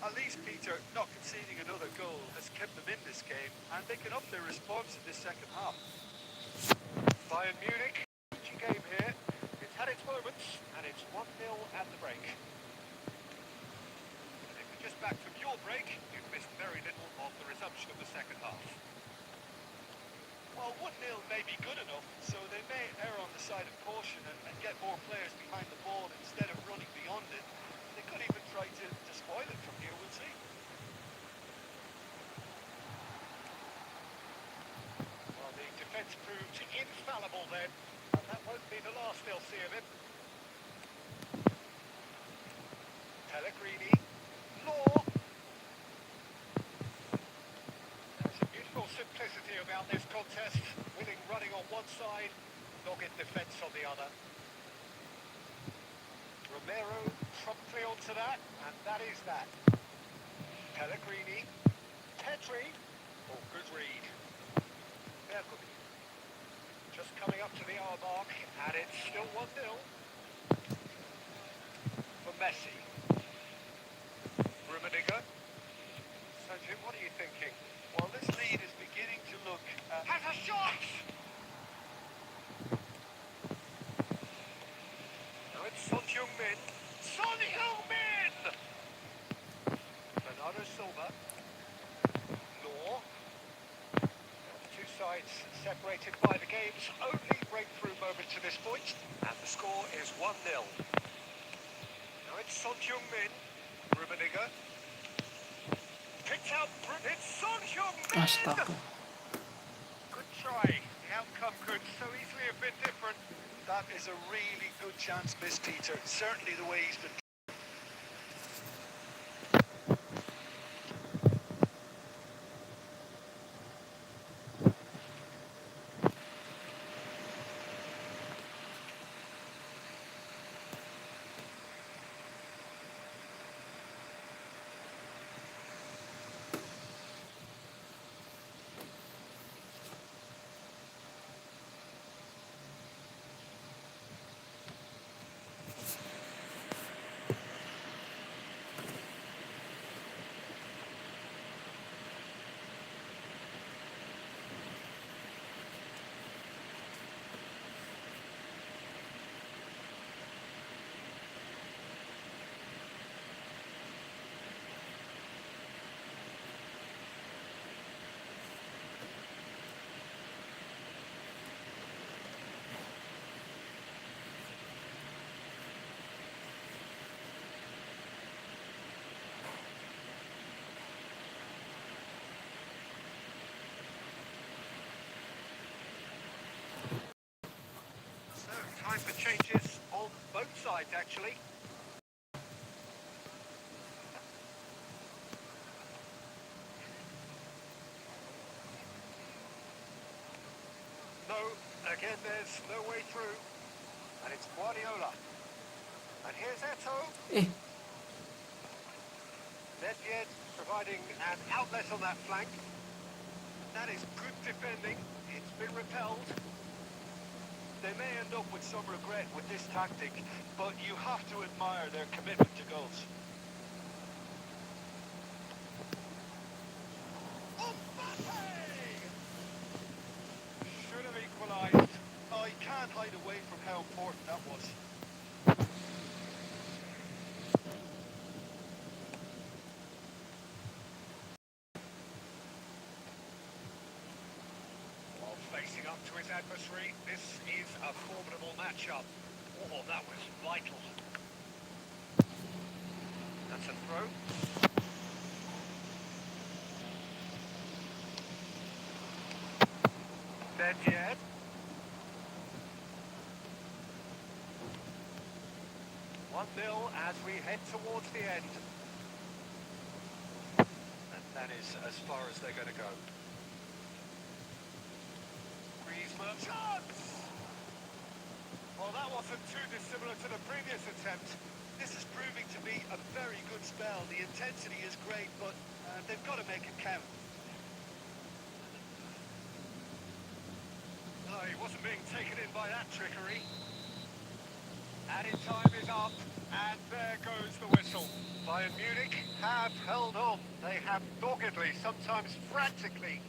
At least, Peter, not conceding another goal has kept them in this game, and they can up their response in this second half. Bayern Munich, huge game here. It's had its moments, and it's 1-0 at the break. And if you're just back from your break, you've missed very little of the resumption of the second half. Well, 1-0 may be good enough, so they may err on the side of caution and get more players behind the ball instead of running beyond it. They could even try to spoil it from here, we'll see. Well, the defence proved infallible then, and that won't be the last they'll see of him. Pellegrini, Law. There's a beautiful simplicity about this contest. Willing running on one side, dogged defence on the other. Romero promptly onto that, and that is that. Pellegrini, Petri, oh, good read. Bergkamp. Just coming up to the hour mark, and it's still 1-0. For Messi. Rummenigge. So, Jim, what are you thinking? Well, this lead is beginning to look... Has a shot! Now it's Son Heung-min. Son Heung-min! Bernardo Silva. Law. The two sides separated by the game's only breakthrough moment to this point, and the score is 1-0. Now it's Son Heung-min. Rummenigge. Picked out. It's Son Heung-min! Astaga. Good try. The outcome could so easily have been different. That is a really good chance missed, Peter. Certainly the way he's been... So, time for changes on both sides, actually. No, again, there's no way through. And it's Guardiola. And here's Eto. Eh, Nedved providing an outlet on that flank. That is good defending. It's been repelled. They may end up with some regret with this tactic, but you have to admire their commitment to goals. Should have equalised. I can't hide away from how important that was. While facing up to his adversary, this is a formidable matchup. Oh, that was vital. That's a throw. Nedved. 1-0 as we head towards the end. And that is as far as they're going to go. Chance! Well, that wasn't too dissimilar to the previous attempt. This is proving to be a very good spell. The intensity is great, but they've got to make it count. No, he wasn't being taken in by that trickery. Added time is up, and there goes the whistle. Bayern Munich have held on. They have doggedly, sometimes frantically.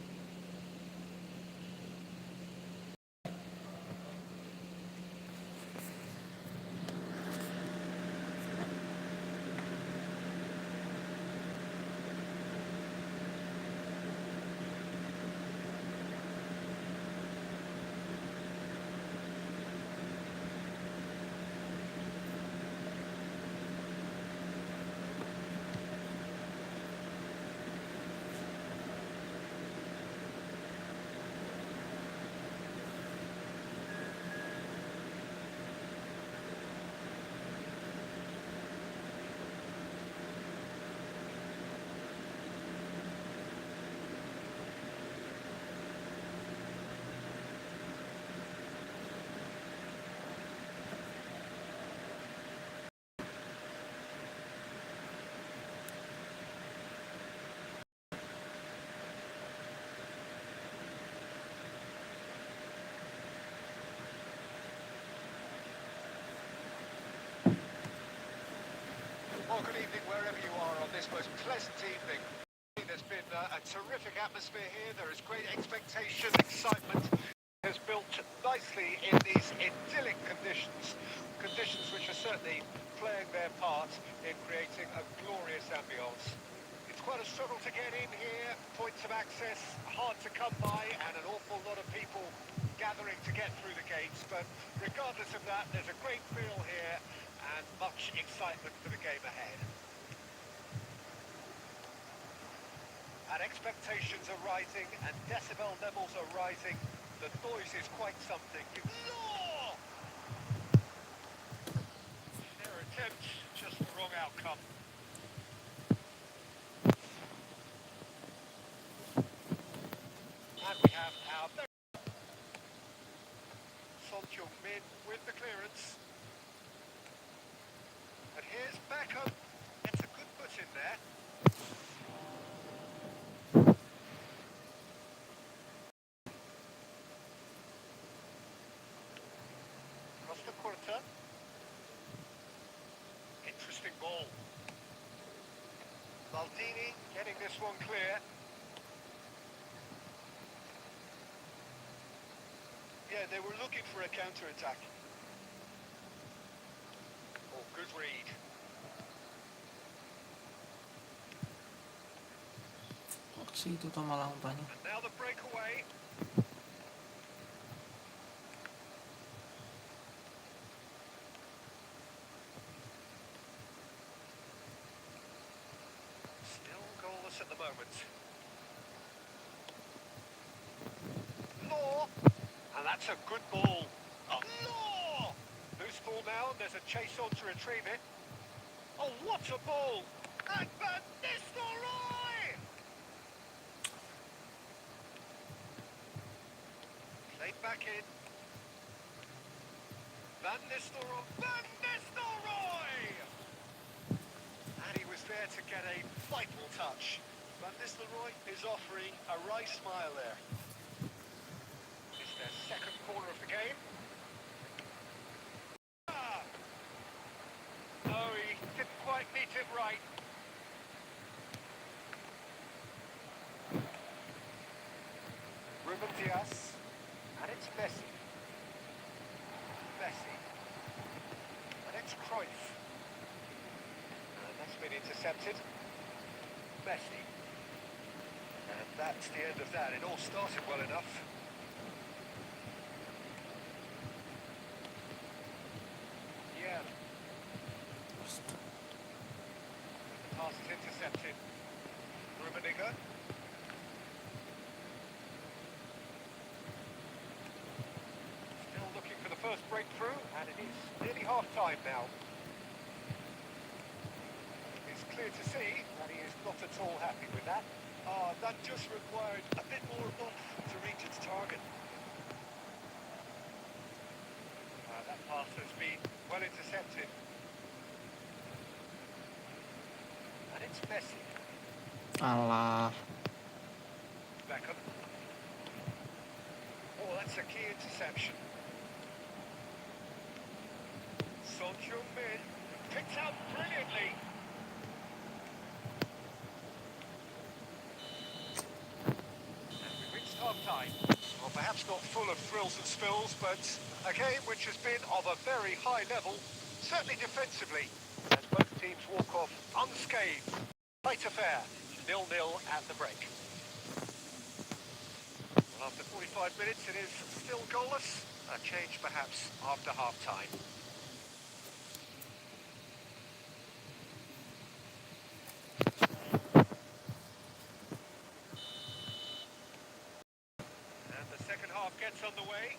Well, good evening wherever you are on this most pleasant evening. There's been a terrific atmosphere here. There is great expectation, excitement. Has built nicely in these idyllic conditions. Conditions which are certainly playing their part in creating a glorious ambience. It's quite a struggle to get in here. Points of access hard to come by, and an awful lot of people gathering to get through the gates. But regardless of that, there's a great feel here and much excitement for the game ahead. And expectations are rising and decibel levels are rising. The noise is quite something. Law! Their attempt, just the wrong outcome. And we have our Son Heung-min with the clearance. And here's Beckham. It's a good put in there. Costa Curta. Interesting ball. Maldini getting this one clear. Yeah, they were looking for a counter-attack. Oh, good read. Aksi itu tuh malah umpannya. And now the breakaway. Still goalless at the moment. Law. And that's a good ball. Oh, Law! Loose ball now. There's a chase on to retrieve it. Oh, what a ball! And Van Nistelrooy! Played back in. Van Nistelrooy! Van Nistelrooy! And he was there to get a vital touch. Van Nistelrooy is offering a wry smile there. It's their second corner of the game. Ah! No, he didn't quite meet it right. Ruben Diaz. And it's Messi. Messi. And it's Cruyff. And that's been intercepted. Messi. And that's the end of that. It all started well enough. Yeah. The pass is intercepted. Rummenigge. Still looking for the first breakthrough, and it is nearly half-time now. It's clear to see that he is not at all happy with that. That just required a bit more oomph to reach its target. pass has been well intercepted. And it's Messi. Alah. Beckham. Oh, that's a key interception. Son Heung-min picked out brilliantly. And we reached half-time. Well, perhaps not full of thrills and spills, but a game which has been of a very high level, certainly defensively, as both teams walk off unscathed. Tight affair, 0-0 at the break. Well, after 45 minutes, it is still goalless. A change, perhaps, after half-time. And the second half gets underway.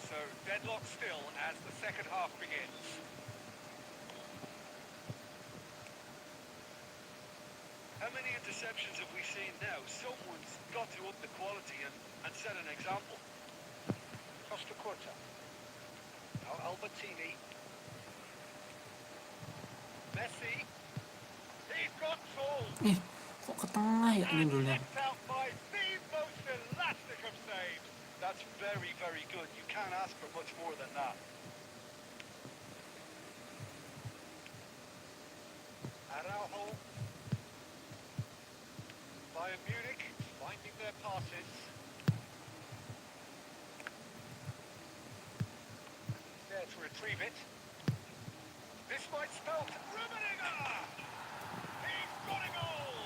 So, deadlock still as the second half begins. How many interceptions have we seen now? Someone's got to up the quality and set an example. Costa Curta. Now Albertini. Messi. He's got soul. Kok ke tengah ya And nyundulnya? picked out by the most elastic of saves. That's very, very good. You can't ask for much more than that. Araujo. Bayern Munich finding their passes. There to retrieve it. This might spell Rummenigge! He's got a goal!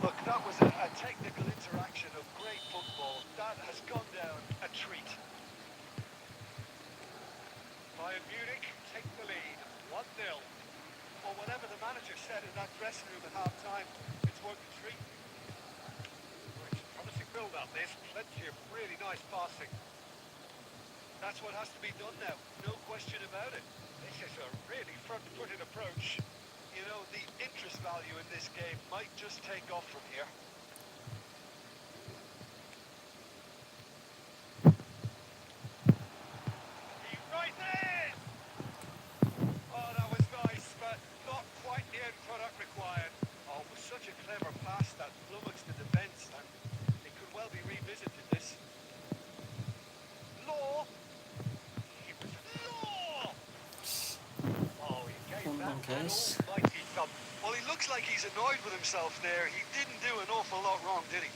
Look, that was a technical interaction of great football. That has gone down a treat. Bayern Munich take the lead, 1-0. Well, whatever the manager said in that dressing room at half-time, it's worked a treat. Well, it's a promising build-up, this. Plenty of really nice passing. That's what has to be done now, no question about it. This is a really front-footed approach. You know, the interest value in this game might just take off from here. He's right there! Oh, that was nice, but not quite the end product required. Oh, it was such a clever pass that flummoxed the defence, and it could well be revisited, this. Law! It was Law! Oh, he gave that Untung, an guys. almighty thump. Well, he looks like he's annoyed with himself there. He didn't do an awful lot wrong, did he?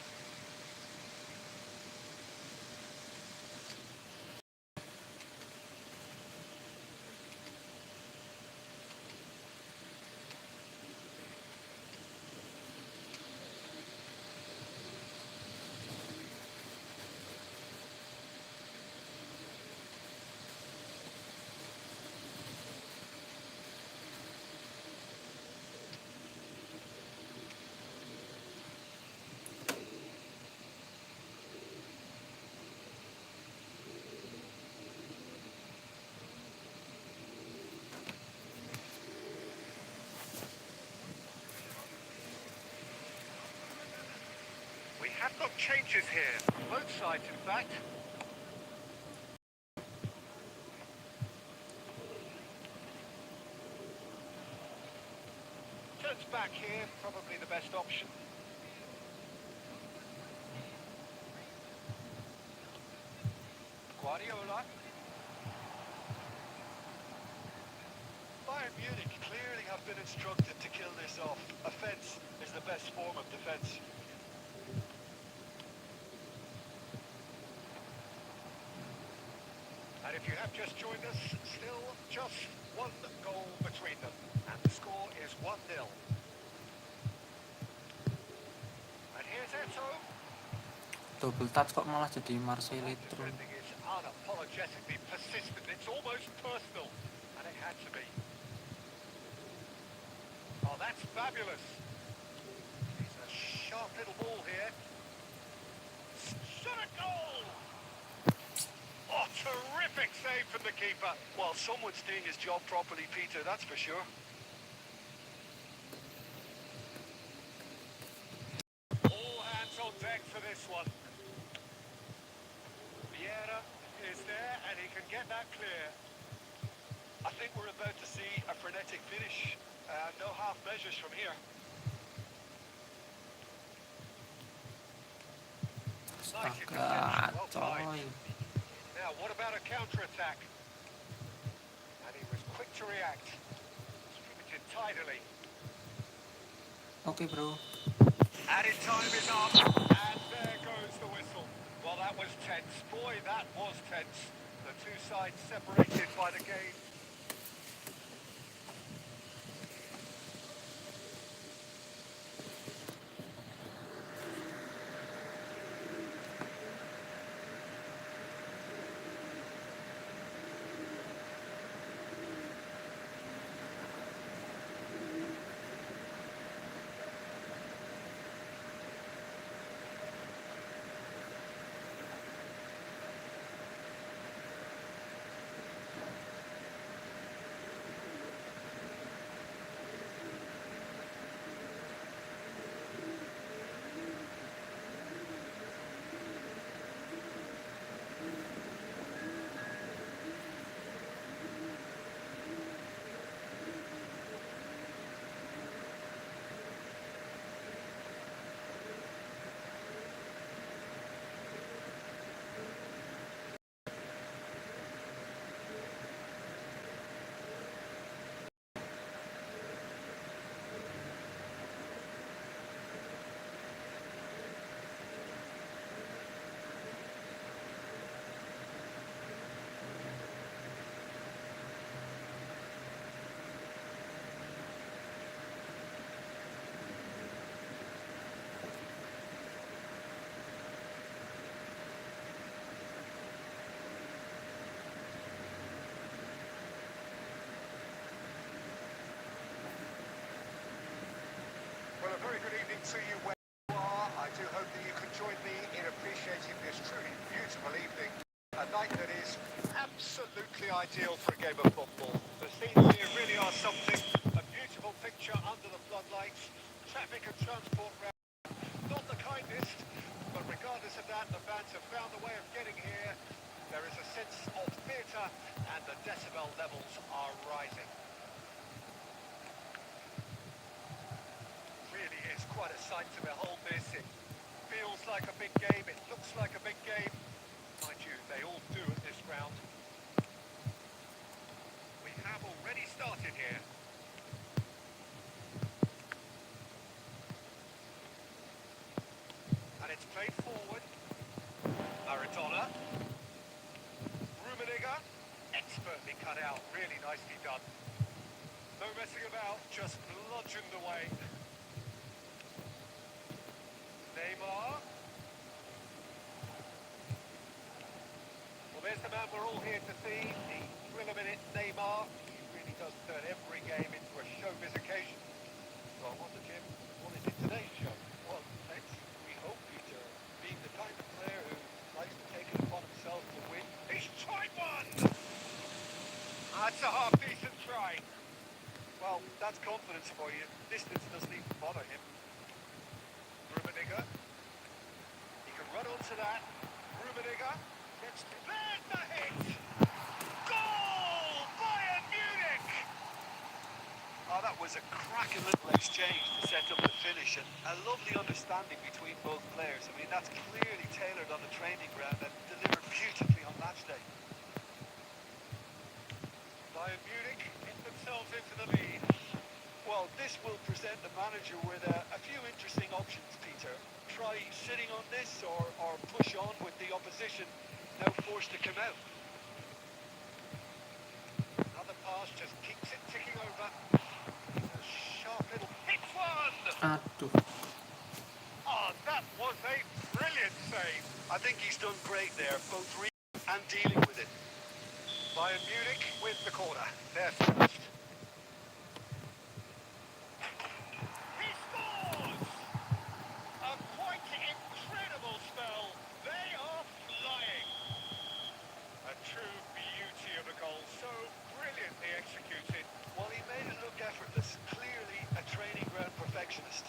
We have got changes here, both sides in fact. Turns back here, probably the best option. Guardiola. Bayern Munich clearly have been instructed to kill this off. Offence is the best form of defence. And if you have just joined us, still just one goal between them. And the score is 1-0. And here's Eto. Double touch kok malah jadi Marcelitro. Defending is unapologetically persistent. It's almost personal. And it had to be. Oh, that's fabulous. It's a sharp little ball here. Shot a goal! Oh, terrific save from the keeper. Well, someone's doing his job properly, Peter, that's for sure. All hands on deck for this one. Vieira is there, and he can get that clear. I think we're about to see a frenetic finish. No half measures from here. Nice Astaga, interception, well timed. coy. Now, what about a counter-attack? And he was quick to react. Distributed tidily. Oke, bro. Added time is up, and there goes the whistle. Well, that was tense. Boy, that was tense. The two sides separated by the game. Well, a very good evening to you where you are. I do hope that you can join me in appreciating this truly beautiful evening. A night that is absolutely ideal for a game of football. The scenes here really are something. A beautiful picture under the floodlights. Traffic and transport round. Not the kindest, but regardless of that, the fans have found a way of getting here. There is a sense of theatre, and the decibel levels are rising. Really is quite a sight to behold this. It feels like a big game, it looks like a big game. Mind you, they all do at this ground. We have already started here. And it's played forward. Maradona. Rummenigge. Expertly cut out, really nicely done. No messing about, just bludgeoned away. Neymar. Well, there's the man we're all here to see. The thrill of it, Neymar. He really does turn every game into a showbiz occasion. So I wonder, Jim, what is it today's show? Well, we hope Peter, being the kind of player who likes to take it upon himself to win. He's tried one! That's a half-decent try. Well, that's confidence for you. Distance doesn't even bother him. Rummenigge. He can run onto that. Rummenigge. There's the hit! Goal! Bayern Munich! Oh, that was a cracking little exchange to set up the finish, and a lovely understanding between both players. I mean, that's clearly tailored on the training ground and delivered beautifully on match day. Bayern Munich get themselves into the lead. Well, this will present the manager with a few interesting options, Peter. Try sitting on this or push on with the opposition now forced to come out. Another pass just keeps it ticking over. A sharp little hit one! Aduh. Oh, that was a brilliant save. I think he's done great there, both reading and dealing with it. Bayern Munich with the corner. They're first. He scores! A quite incredible spell. They are flying. A true beauty of a goal, so brilliantly executed. Well, he made it look effortless. Clearly a training ground perfectionist.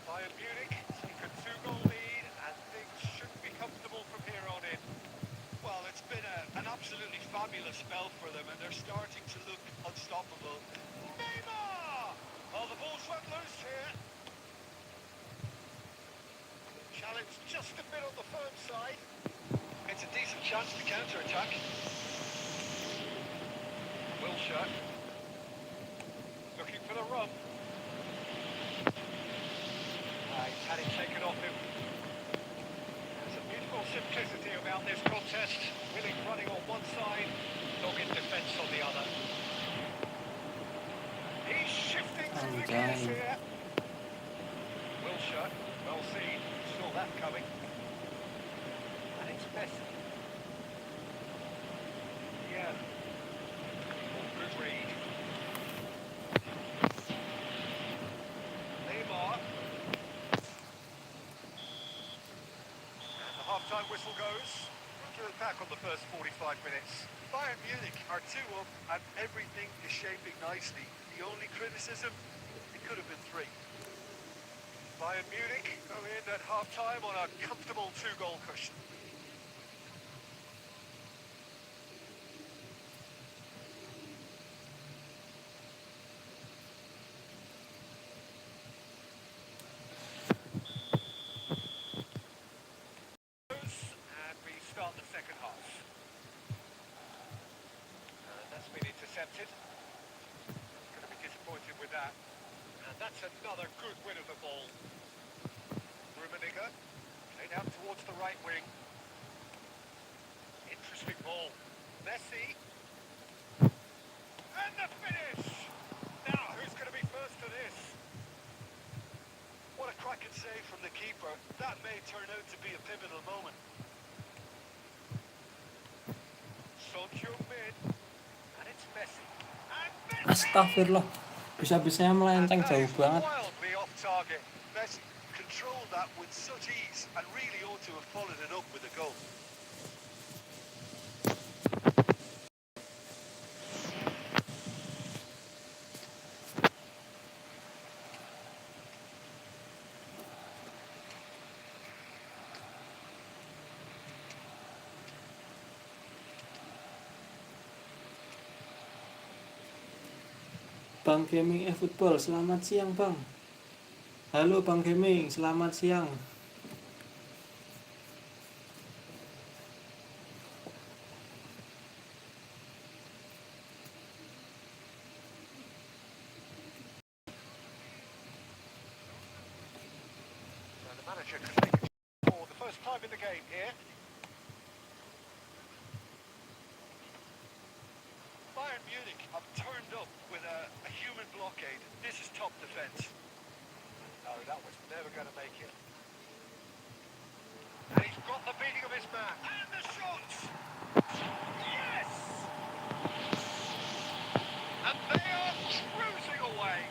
Bayern Munich take a 2-goal lead, and things should be comfortable from here a spell for them, and they're starting to look unstoppable. Neymar! Oh, the ball's run loose here. Challenge just a bit on the firm side. It's a decent chance to counter-attack. Wilshere. Looking for the run. He's had it taken off him. There's a beautiful simplicity about this contest. Willing running on one side, dogged defence on the other. He's shifting through the gears here. Wilshere, well seen, saw that coming. And it's Messi. Yeah. Good read. Neymar. And the half-time whistle goes. To attack on the first 45 minutes. Bayern Munich are 2 up and everything is shaping nicely. The only criticism, it could have been 3. Bayern Munich go in at half-time on a comfortable 2-goal cushion. And we start the second half. That's been intercepted. Going to be disappointed with that. And that's another good win of the ball. Rummenigge, played out towards the right wing. Interesting ball. Messi. And the finish! Now, who's going to be first to this? What a cracking save from the keeper. That may turn out to be a pivotal moment. Son Heung-min. And it's Messi. And Messi! Astagfirullah, bisa-bisanya melenceng jauh banget. Wildly off target. Messi controlled that with such ease and really ought to have followed it up with a goal. Bang Gaming efootball, selamat siang Bang. Halo Bang Gaming, selamat siang. So the manager could make it for the first time in the game here. Bayern Munich have turned up with a human blockade. This is top defence. No, that was never going to make it. And he's got the beating of his man. And the shot! Yes! And they are cruising away.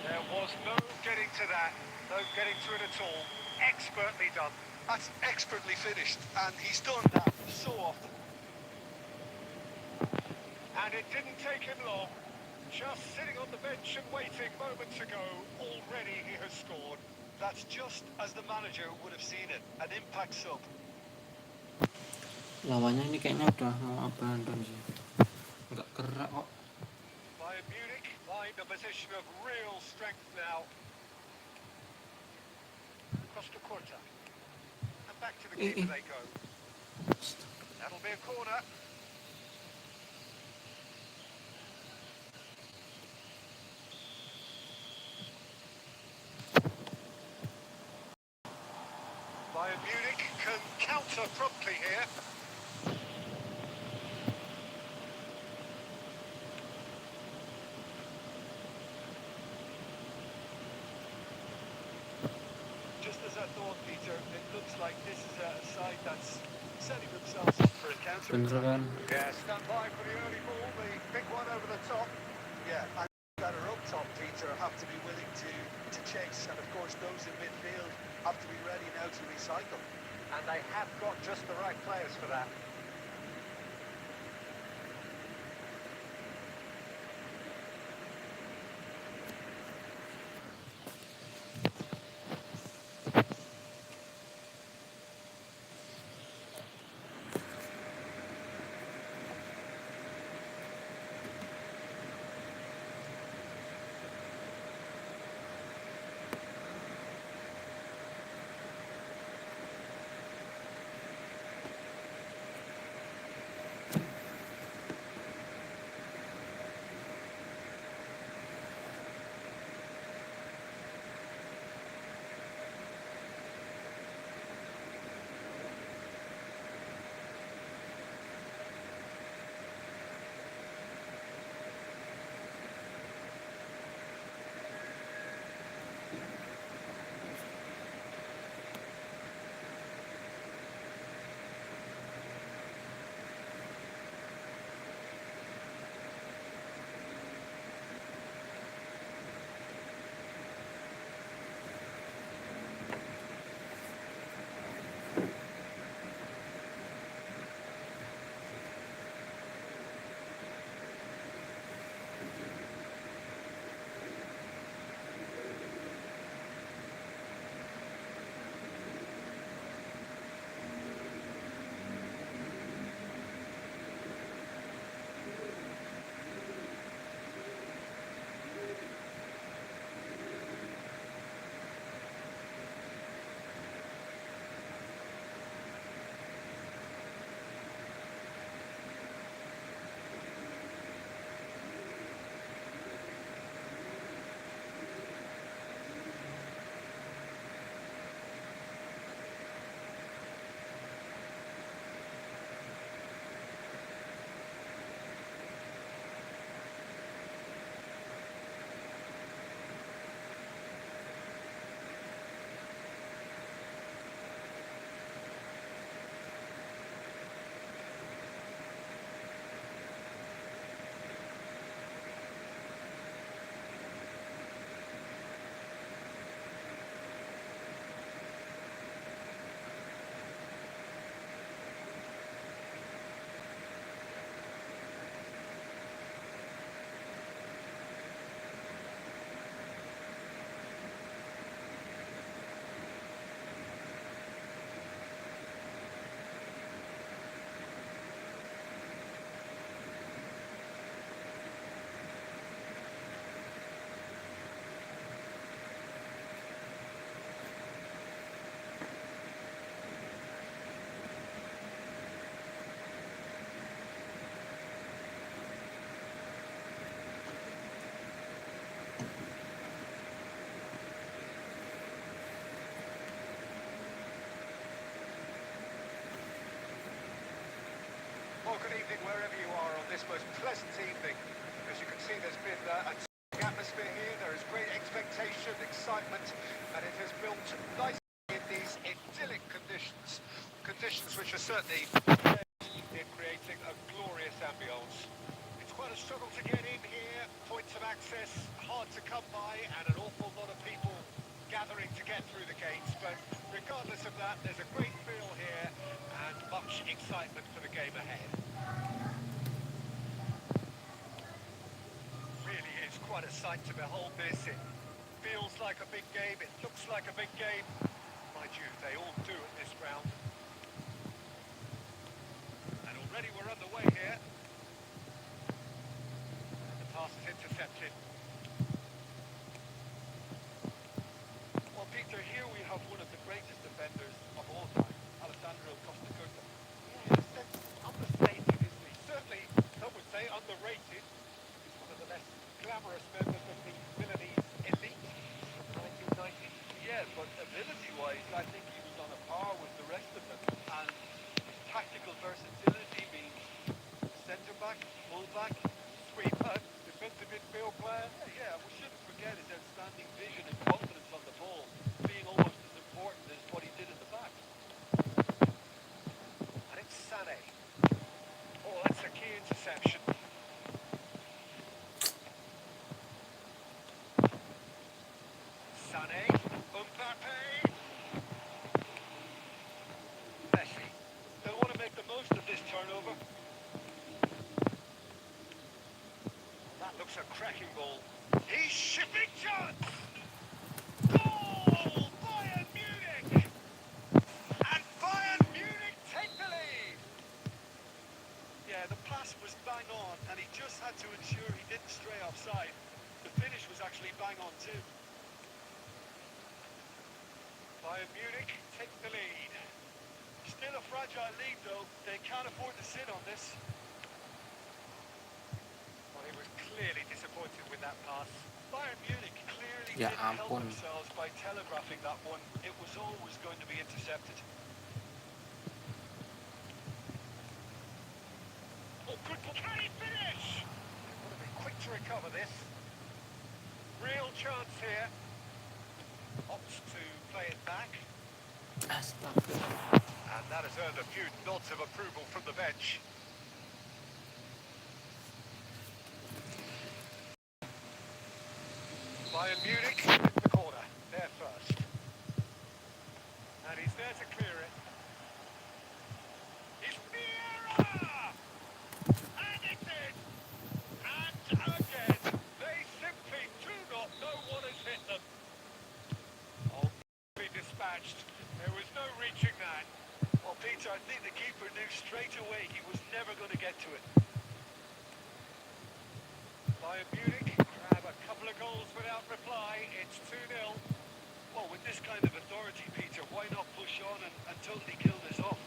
There was no getting to that. No getting to it at all. Expertly done. That's expertly finished. And he's done that so often. And it didn't take him long. Just sitting on the bench and waiting moments ago, already he has scored. That's just as the manager would have seen it, an impact sub. Lawannya ini kayaknya udah mau abandon sih. Enggak gerak kok. Bayern Munich find a position of real strength now. Costa Corta. And back to the keeper they go. That'll be a corner. Bayern Munich can counter promptly here. Just as I thought, Peter, it looks like this is a side that's setting themselves up for a counter. Bener kan? Yeah, stand by for the early ball, the big one over the top. Yeah, and that are up top, Peter, have to be willing to chase, and of course those in midfield have to be ready now to recycle. And they have got just the right players for that. this most pleasant evening. As you can see, there's been a atmosphere here. There is great expectation, excitement, and it has built nicely in these idyllic conditions. Conditions which are certainly in creating a glorious ambience. It's quite a struggle to get in here. Points of access hard to come by, and an awful lot of people gathering to get through the gates. But regardless of that, there's a great feel here and much excitement for the game ahead. Really is quite a sight to behold this. It feels like a big game. It looks like a big game. Mind you, they all do at this ground. And already we're underway here. And the pass is intercepted. Well, Peter, here we have one of the greatest defenders of all time, Alessandro Costa Curta. Yes, that's understated, isn't he? Certainly, some would say underrated. He's one of the less glamorous members of the Milanese elite of the 1990s. Yeah, but ability-wise, I think he was on a par with the rest of them. And his tactical versatility means centre-back, full-back, Sweeper, defensive midfield player. yeah, we shouldn't forget his outstanding vision and confidence on the ball, being almost as important as what he did in the back. And it's Sané. Oh, that's a key interception. Sané, Mbappe. Messi. They'll want to make the most of this turnover. That looks a cracking ball. He's shipping chance. Goal! Bayern Munich! And Bayern Munich take the lead. Yeah, the pass was bang on, and he just had to ensure he didn't stray offside. The finish was actually bang on too. Bayern Munich take the lead. Still a fragile lead though. They can't afford to sit on this. Well, he was clearly disappointed with that pass. Bayern Munich clearly Ya didn't help ampun. themselves by telegraphing that one. It was always going to be intercepted. Oh, good. Can he finish? They want to be quick to recover this. Real chance here. Opts to play it back. Astagfirullah. And that has earned a few nods of approval from the bench. Bayern Munich in the corner, there first. And he's there to clear it. It's Vieira! And it's in! And again, they simply do not know what has hit them. Oh, be dispatched. There was no reaching that. Well, Peter, I think the keeper knew straight away he was never going to get to it. Bayern Munich grab a couple of goals without reply. It's 2-0. Well, with this kind of authority, Peter, why not push on and totally kill this off?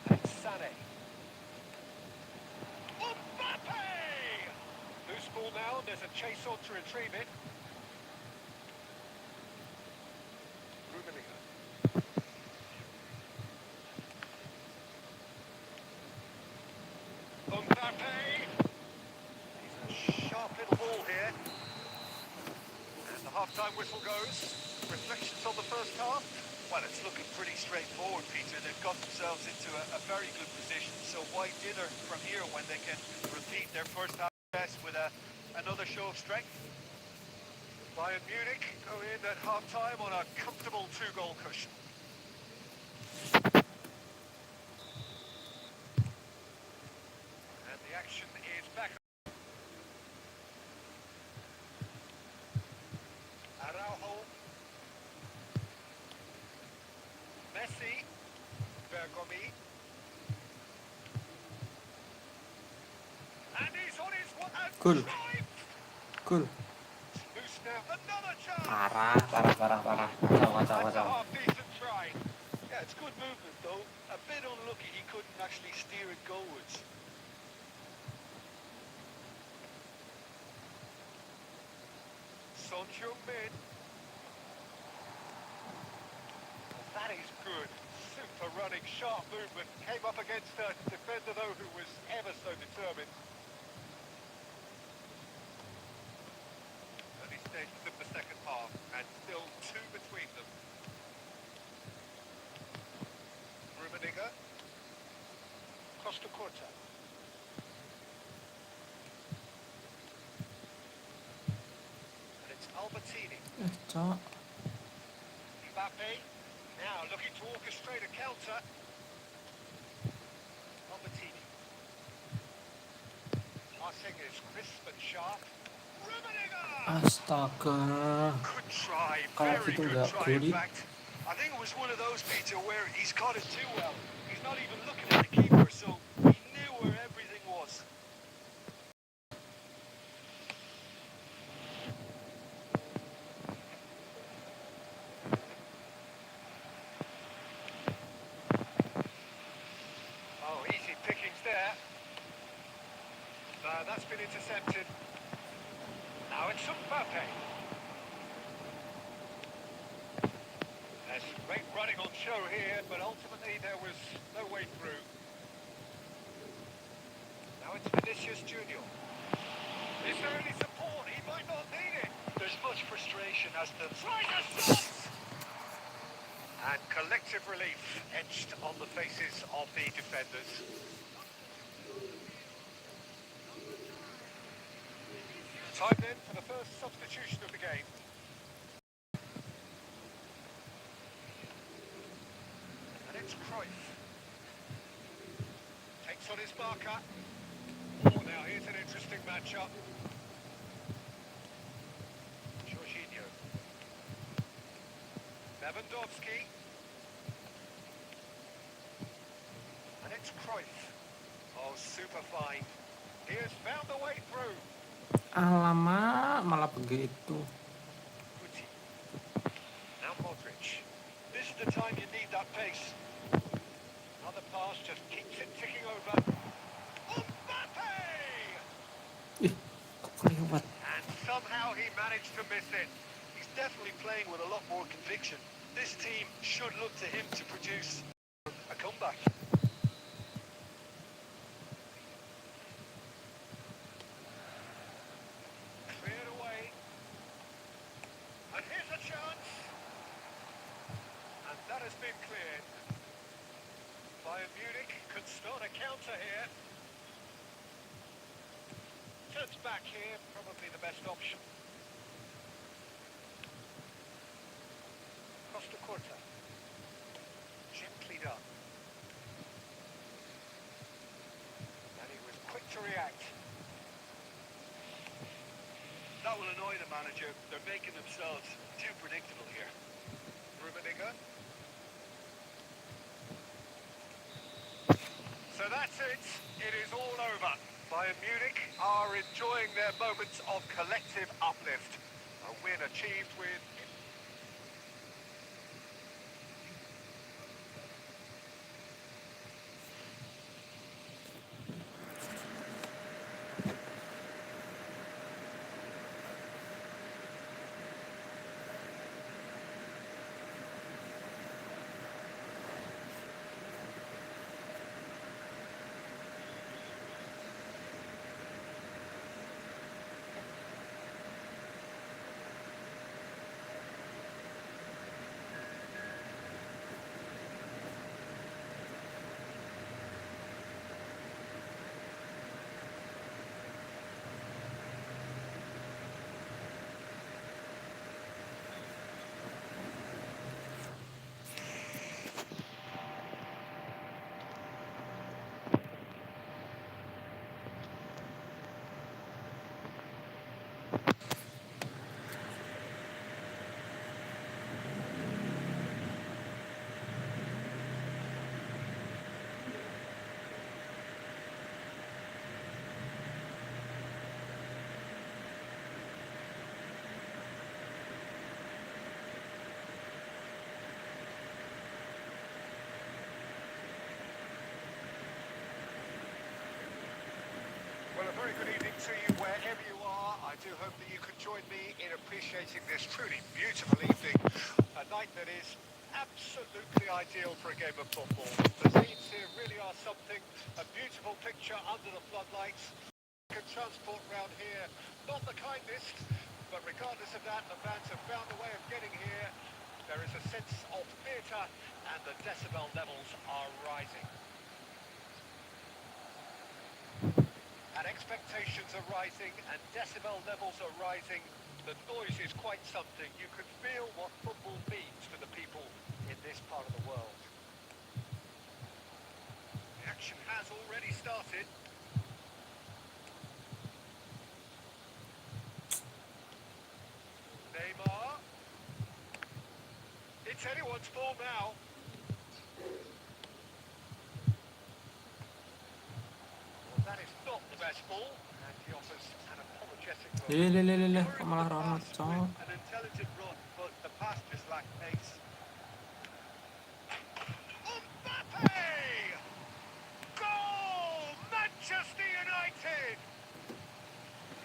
And it's Sané. Mbappe! Loose ball now, and there's a chase on to retrieve it. Rummenigge. Mbappe! He's a sharp little ball here. And the half-time whistle goes. Reflections on the first half? Well, it's looking pretty straightforward, Peter. They've got themselves into a very good position, so why dither from here when they can repeat their first half best with another show of strength? Bayern Munich go in at half-time on a comfortable 2-goal cushion. And the action is back. Araujo. Messi. Bergomi. And he's on his one. Cool. Drive. Cool. Loose now. Another chance. Parah. Kacau. That's a half-decent try. Yeah, it's good movement, though. A bit unlucky he couldn't actually steer it goalwards. Son Heung-min. That is good. for running, sharp movement. Came up against a defender, though, who was ever so determined. Early stages of the second half, and still two between them. Rummenigge. Costa Corta. And it's Albertini. Cok. Mbappe. Now looking to orchestrate a counter. Albertini. Passing is crisp and sharp. Rummenigge! Astaga. Good try, Kalau very gitu good nggak try gol in fact. I think it was one of those, Peter, where he's caught it too well. He's not even looking at the keeper, so he knew where everything was. Oh, easy pickings there. That's been intercepted. Now it's Mbappe. There's great running on show here, but ultimately there was no way through. Now it's Vinicius Junior. Is there any support? He might not need it. There's much frustration as the Tries a shot! And collective relief etched on the faces of the defenders. Time then for the first substitution of the game. And it's Cruyff. Takes on his marker. Oh, now here's an interesting matchup. Jorginho. Lewandowski. And it's Cruyff. Oh, super fine. He has found the way through. Alamak, malah begitu. Guti. Now Modric. This is the time you need that pace. Another pass just keeps it ticking over. Mbappe! Ih, kok kelewat. And somehow he managed to miss it. He's definitely playing with a lot more conviction. This team should look to him to produce a comeback. Cleared away. And here's a chance. And that has been cleared. Bayern Munich could start a counter here. Turns back here, probably the best option. Costa Corta. Gently done. And he was quick to react. That will annoy the manager. They're making themselves too predictable here. Rummenigge. So that's it. It is all over. Bayern Munich are enjoying their moments of collective uplift. A win achieved with... Well, a very good evening to you wherever you are. I do hope that you could join me in appreciating this truly beautiful evening. A night that is Absolutely ideal for a game of football. The scenes here really are something. A beautiful picture under the floodlights. Can transport round here, not the kindest, but regardless of that, the fans have found a way of getting here. There is a sense of theatre, and the decibel levels are rising. And expectations are rising, and decibel levels are rising. The noise is quite something. You can feel what football means to the people in this part of the world. The action has already started. Neymar. It's anyone's ball now. Well, that is not the best ball, and he offers an apologetic look. Lele, Sure, kok it was malah a Ronald, pass with cowok. an intelligent run, but the pass just lacked pace. Mbappe! Goal! Manchester United!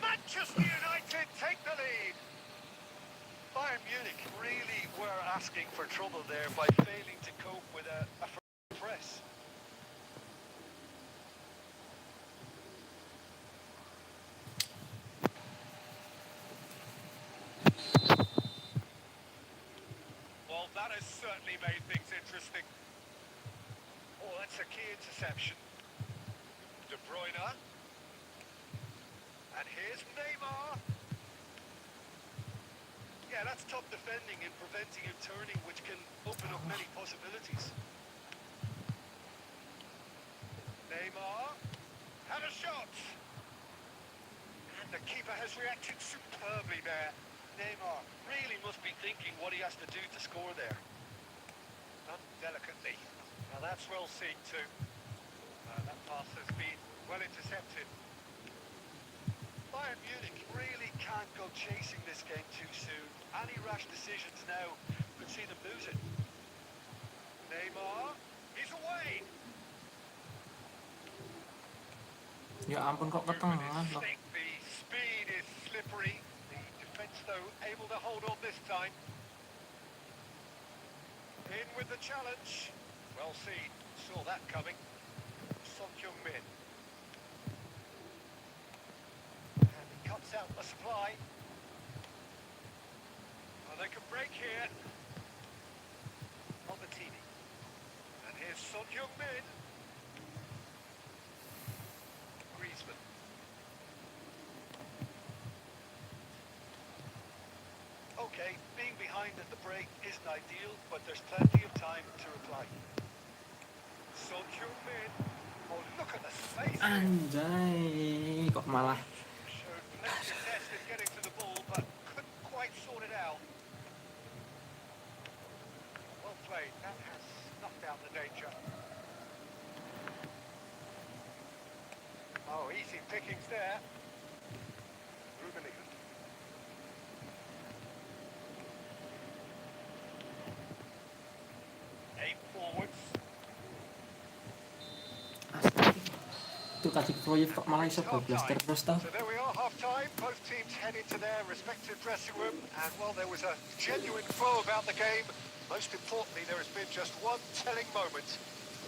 Manchester United take the lead. Bayern Munich really were asking for trouble there by failing to cope with a press. Well, that has certainly made things interesting. Oh, that's a key interception. De Bruyne. And here's Neymar. Yeah, that's top defending and preventing him turning, which can open up many possibilities. Neymar had a shot. And the keeper has reacted superbly there. Neymar really must be thinking what he has to do to score there. Done delicately. Now that's well seen too. That pass has been well intercepted. Bayern Munich really can't go chasing this game too soon. Any rash decisions now could see them lose it. Neymar, he's away. Ya ampun kok ke tengah loh. The speed is slippery. The defence, though, able to hold on this time. In with the challenge. Well seen. Saw that coming. Son Heung-min. And he cuts out the supply. Well, they can break here. Albertini. And here's Son Heung-min. Griezmann. Okay, being behind at the break isn't ideal, but there's plenty of time to reply. Son Heung-min. Oh, look at the space here. Anjay, kok malah Showed plenty of zest in getting to the ball, but couldn't quite sort it out. Well played. That has knocked out the danger. Oh, easy pickings there. Rummenigge. Aim forwards. itu tadi proyek kok malah iso bablas terus tau. So there we are, half-time. Both teams head into their respective dressing room, and while there was a genuine flow about the game, most importantly, there has been just one telling moment.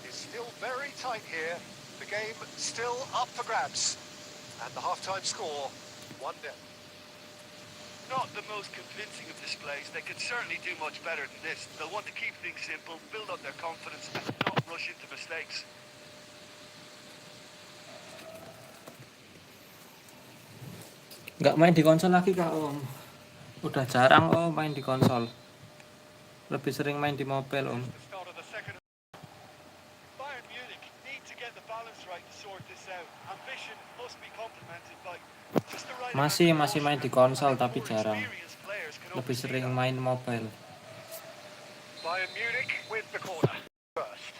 It's still very tight here. The game still up for grabs, and the half-time score 1-0. Not the most convincing of displays. They could certainly do much better than this. They'll want to keep things simple, build up their confidence, and not rush into mistakes. Nggak main di konsol lagi kak om. Udah jarang om main di konsol. Lebih sering main di mobile om. The start of the second. Bayern Munich need to get the balance right to sort this out. Ambition must be complemented by just the right Masih amount of main di caution, konsol and tapi more jarang. experienced players can Lebih oversee sering that. main mobile. Bayern Munich with the corner first.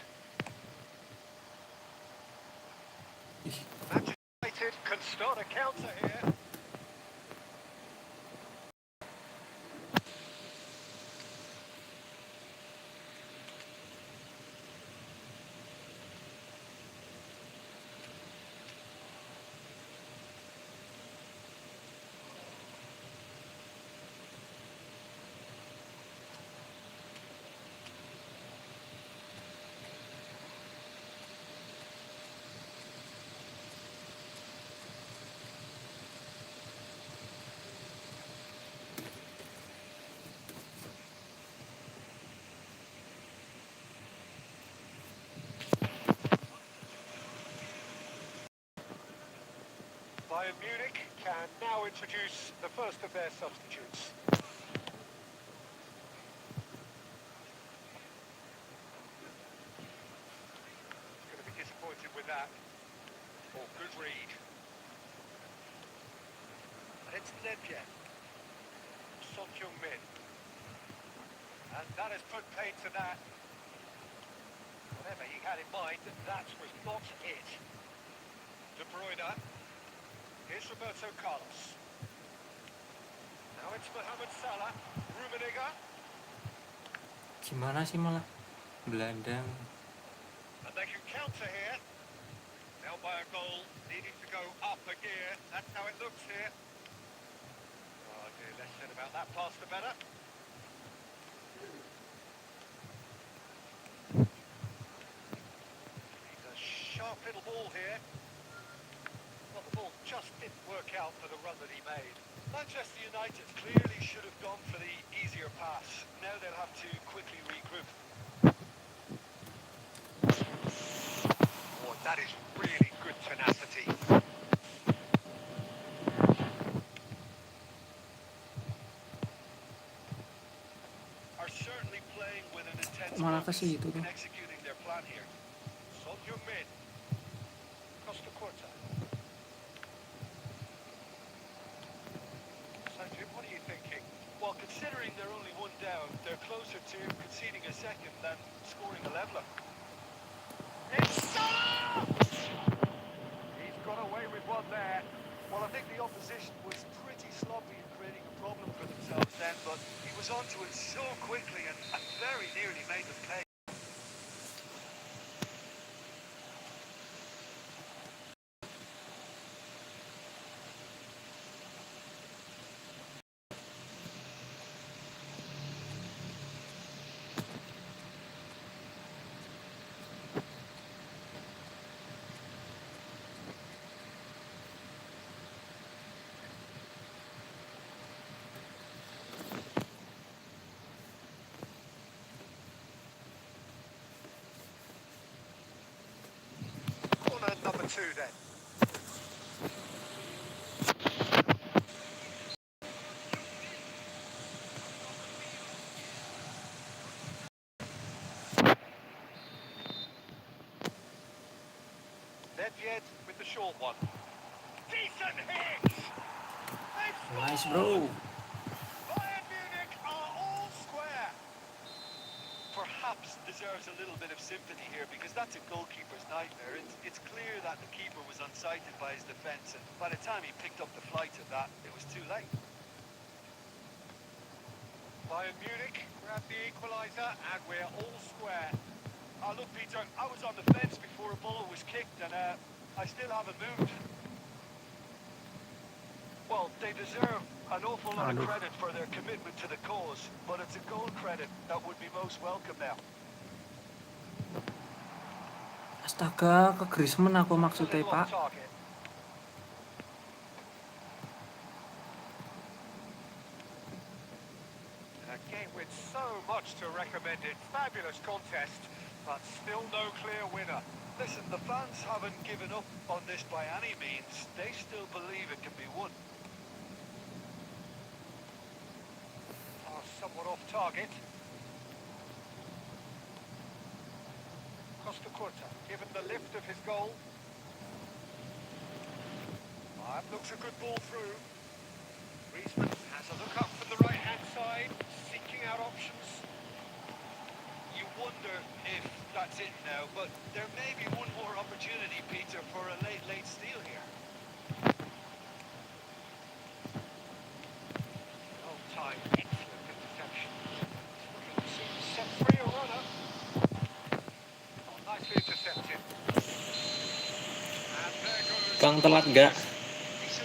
Manchester United can start a counter here. Bayern Munich can now introduce the first of their substitutes. Going to be disappointed with that. Oh, good read. And it's Nedved. Son Heung-min. And that has put paid to that. Whatever he had in mind, that was not it. De Bruyne. Here's Roberto Carlos. Now it's Mohamed Salah. Rummenigge. Gimana sih malah belandang. And they can counter here. Now by a goal, needing to go up a gear. That's how it looks here. Oh dear, less said about that pass the better. He's a sharp little ball here. Well, the ball just didn't work out for the run that he made. Manchester United clearly should have gone for the easier pass. Now they'll have to quickly regroup. Oh, that is really good tenacity. Are certainly playing with an intense Malah ke focus situ tuh. in executing their plan here. Son Heung-min. Costa Curta. Sanjay, what are you thinking? Well, considering they're only one down, they're closer to conceding a second than scoring a leveller. It's Salah! He's got away with one there. Well, I think the opposition was pretty sloppy in creating a problem for themselves then, but he was onto it so quickly and very nearly made them pay. Corner number 2 then. Nedved with the short one. Decent hit! They've Nice scored! bro. Bayern Munich are all square. Perhaps deserves a little bit of sympathy here because that's a goalkeeper's nightmare. It's clear that the keeper was unsighted by his defence, and by the time he picked up the flight of that, it was too late. Bayern Munich grab the equaliser and we're all square. Oh, look, Peter, I was on the fence before a ball was kicked, and I still haven't moved. Well, they deserve an awful lot of Aduh. credit for their commitment to the cause, but it's a goal credit that would be most welcome now. Astaga, ke Griezmann aku A maksudnya, little off Pak. target. A game with so much to recommend it. Fabulous contest, but still no clear winner. Listen, the fans haven't given up on this by any means. They still believe it can be won. Somewhat off target. Costa Curta, given the lift of his goal. That looks a good ball through. Griezmann has a look up from the right-hand side, seeking out options. You wonder if that's it now, but there may be one more opportunity, Peter, for a late steal here. Oh, time. Excellent interception. Looking to set free a runner. Oh, nicely intercepted. And there goes... Bang, telat nggak?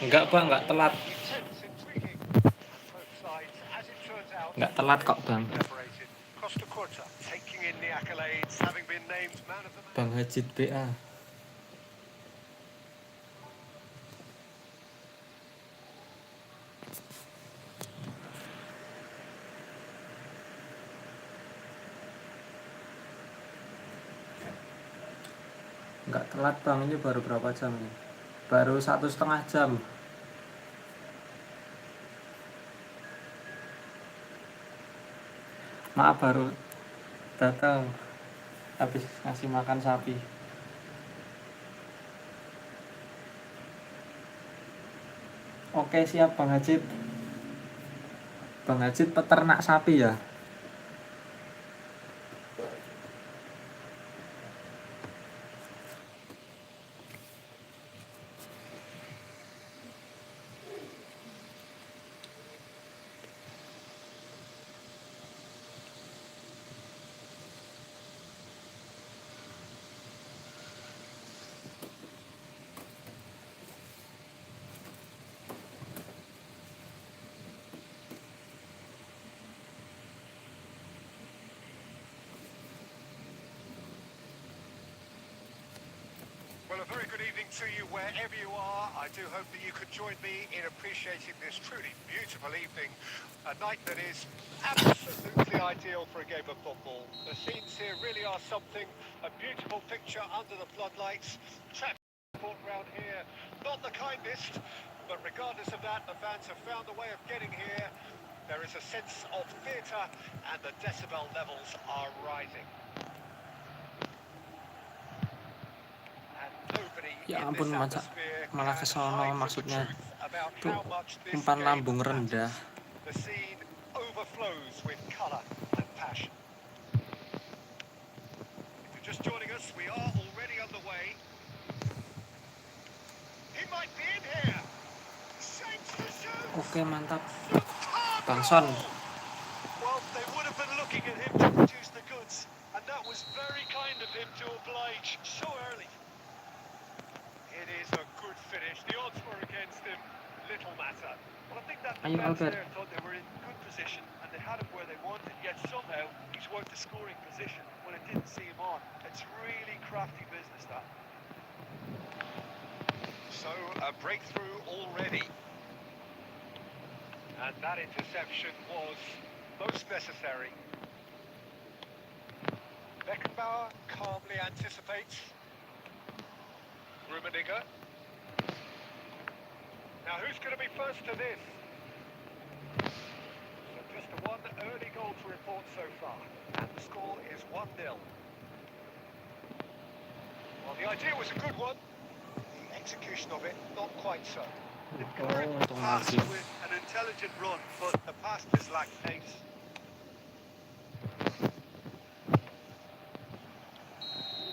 Nggak, Pak, nggak telat. Intense, intriguing. And both sides, as it turns out, Nggak telat kok, Bang. separated. Costa Curta taking in the accolades, having been named man of the match. Bang Hajid BA. Nggak telat, Bang. Ini baru berapa jam nih? Baru 1,5 jam. Maaf, baru datang habis ngasih makan sapi. Oke, siap Bang Hajid. Bang Hajid peternak sapi ya? Well, a very good evening to you wherever you are. I do hope that you could join me in appreciating this truly beautiful evening. A night that is absolutely ideal for a game of football. The scenes here really are something. A beautiful picture under the floodlights. Traffic round here, not the kindest, but regardless of that, the fans have found a way of getting here. There is a sense of theatre and the decibel levels are rising. Ya ampun, malah ke sono maksudnya. Tuh, umpan lambung rendah. The scene overflows with colour and passion. If you're just joining us, we are already underway. He might be in here. Shapes the shoot. Oke, mantap. Bang Son. Well, they would have been looking at him to produce the goods, and that was very kind of him to oblige so early. It is a good finish. The odds were against him. Little matter. Well, I think that Ayo, defense Albert. there thought they were in good position, and they had him where they wanted, yet somehow he's worked the scoring position when it didn't see him on. It's really crafty business, that. So, a breakthrough already. And that interception was most necessary. Beckenbauer calmly anticipates. Rummenigge. Now, who's going to be first to this? So just one early goal to report so far. And the score is 1-0. Well, the idea was a good one. The execution of it, not quite so. Untung Pass lagi. with an intelligent run, but the pass just lacked pace.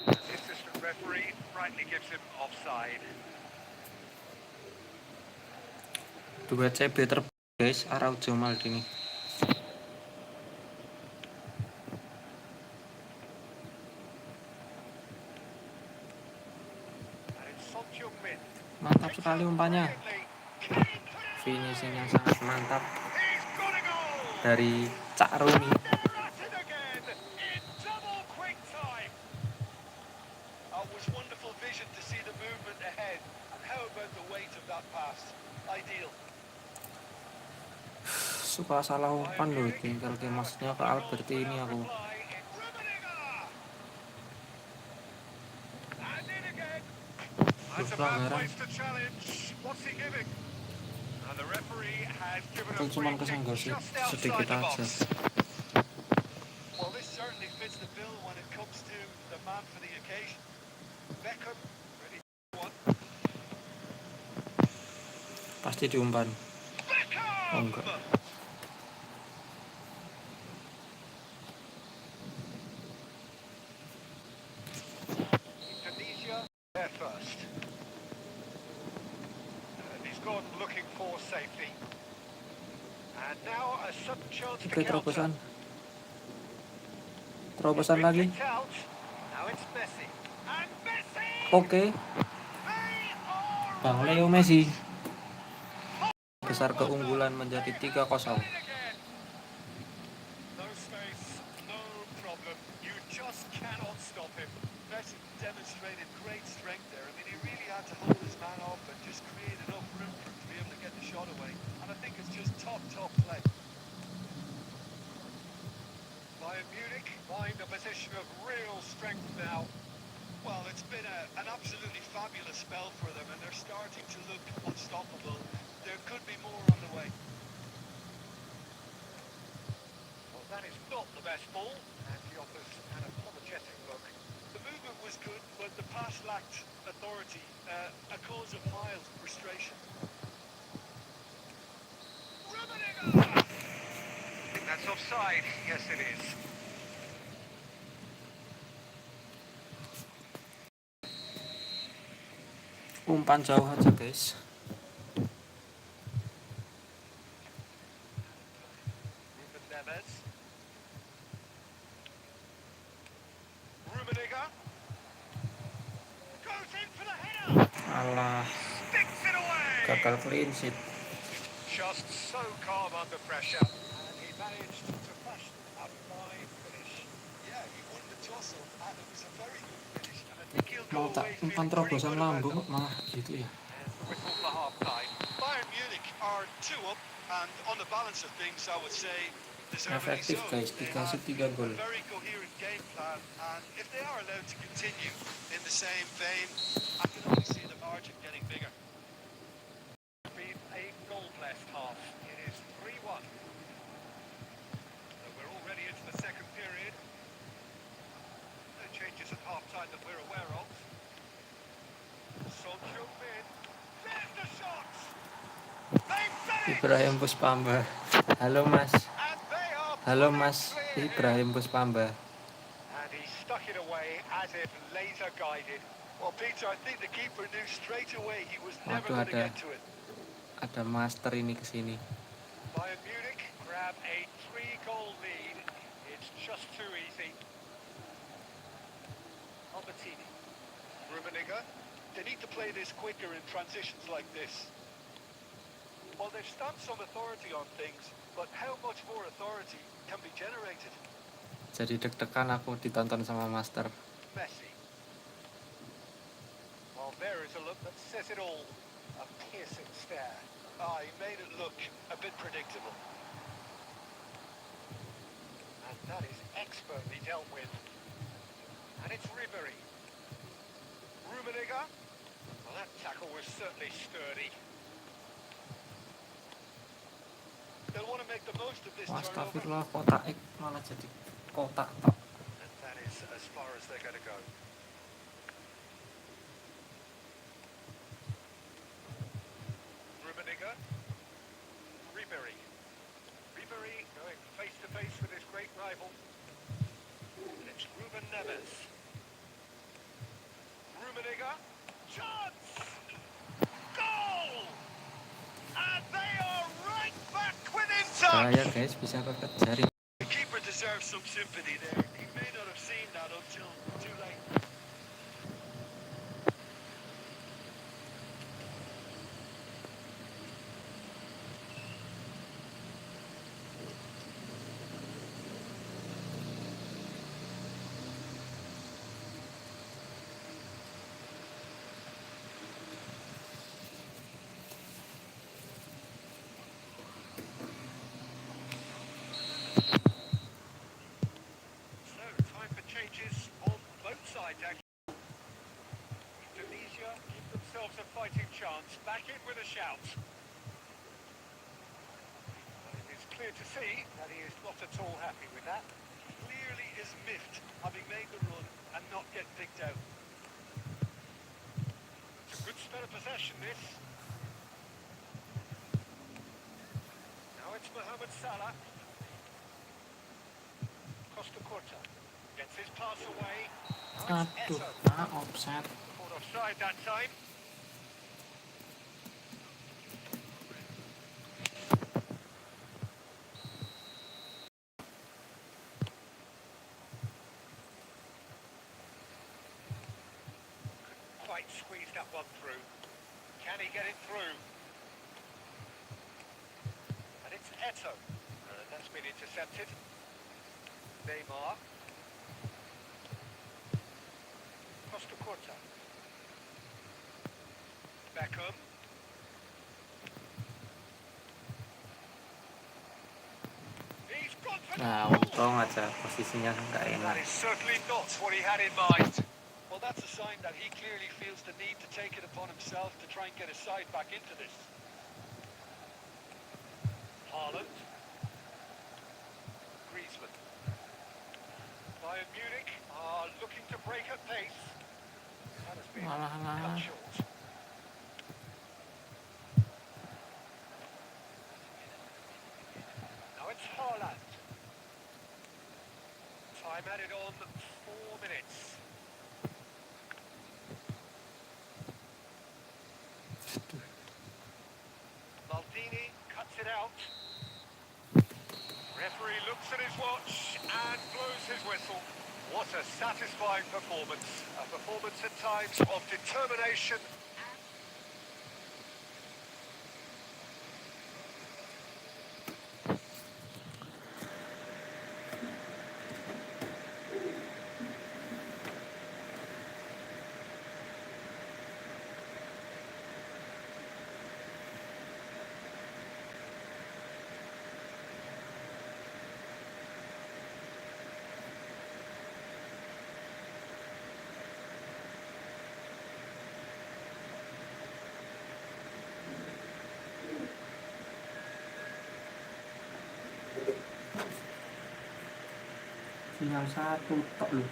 The assistant referee rightly gives him offside. Duet CB terbaik guys, Araujo Maldini. And it's Son Heung-min. Mantap sekali umpannya. Brilliantly. Finishing yang sangat mantap He's got a goal! dari Cak Rumi. They're at it again in double quick time. It was wonderful vision to see the movement ahead. And how about the weight of that pass? Ideal. Suka salah umpan loh, tinggal ke maksudnya ke Albertini aku. That's a bad place to challenge. What's he giving? And the referee has given a Cuma free kesenggol kick sih, just sedikit outside the aja. box. Well, this certainly fits the bill when it comes to the man for the occasion. Beckham ready to one. Pasti diumpan. Beckham! Oh enggak. Indonesia there first. And he's gone looking for safety. And now a sudden chance to Oke, counter. terobosan. Terobosan lagi. Kicked out. Now it's Messi. And Messi! Oke, They are Bang Leo Messi. Besar keunggulan menjadi 3-0. again. No space, no problem. You just cannot stop him. Messi demonstrated great strength there. I mean, he really had to hold his man off and just create enough room for him to be able to get the shot away. And I think it's just top play. Bayern Munich find a position of real strength now. Well, it's been an absolutely fabulous spell for them, and they're starting to look unstoppable. There could be more on the way. Well, that is not the best ball, and he offers an apologetic look. The movement was good, but the pass lacked authority, a cause of mild frustration. Rummenigge! I think that's offside. Yes, it is. Umpan jauh aja guys. Ruben Neves. Rummenigge. Goes in for the header! Alah, Sticks it away! gagal clean sheet. Just so calm under pressure. And he managed to fashion a fine finish. Yeah, he won the tussle, and it was a very good finish. And I think he'll Mau go tak away umpan feeling pretty terobosan good about lambung that. kok malah gitu ya. And the whistle for half-time. Bayern Munich are 2 up, and on the balance of things, I would say deservedly Efektif so. guys, They dikasih have 3 a gol. very coherent game plan, and if they are allowed to continue in the same vein, I can only see the margin getting bigger. Been a goal-blessed half. It is 3-1. So we're already into the second period. No changes at half-time that we're aware of. Son Heung-min. There's the shot! They've done it! Ibrahim Puspamba. Halo Mas. And they are Halo pulling Mas clear here. Ibrahim Puspamba. And he stuck it away as if laser guided. Well, Peter, I think the keeper knew straight away he was never Waduh, going to get to it. ada master ini kesini. Bayern Munich grab a 3-goal lead. It's just too easy. Albertini. Rummenigge. They need to play this quicker in transitions like this. Well, they've stamped some authority on things, but how much more authority can be generated? Jadi deg-degan aku ditonton sama master. Messi. Well, there is a look that says it all. A piercing stare. He made it look a bit predictable. And that is expertly dealt with. And it's Ribery. Rummenigge. Well, that tackle was certainly sturdy. They'll want to make the most of this turnover. Astagfirullah, kotak X malah jadi kotak tok. And that is as far as they're going to go. Rummenigge. Ribery. Ribery going face to face with his great rival. And it's Ruben Neves. Rummenigge. Chance! Goal! And they are right back within Bahaya touch! guys, bisa kekejar ini. The keeper deserves some sympathy there. He may not have seen that until too late. So, time for changes on both sides, actually. Indonesia give themselves a fighting chance. Back in with a shout. And it is clear to see that he is not at all happy with that. He clearly is miffed, having made the run and not get picked out. It's a good spell of possession, this. Now it's Mohamed Salah. Costa Curta gets his pass away. Now it's Aduh, Eto. offset. Caught offside that time. Couldn't quite squeeze that one through. Can he get it through? And it's Eto. That's been intercepted. Neymar. Costa Curta. Beckham. He's gone for Nah, goal! untung aja posisinya nggak That enak. is certainly not what he had in mind. Well, that's a sign that he clearly feels the need to take it upon himself to try and get his side back into this. Haaland. Griezmann. Bayern Munich are looking to break at pace. That has been cut short. Now it's Haaland. Time added on 4 minutes. Maldini cuts it out. Referee looks at his watch and blows his whistle. What a satisfying performance. A performance at times of determination. Tinggal satu tok loh.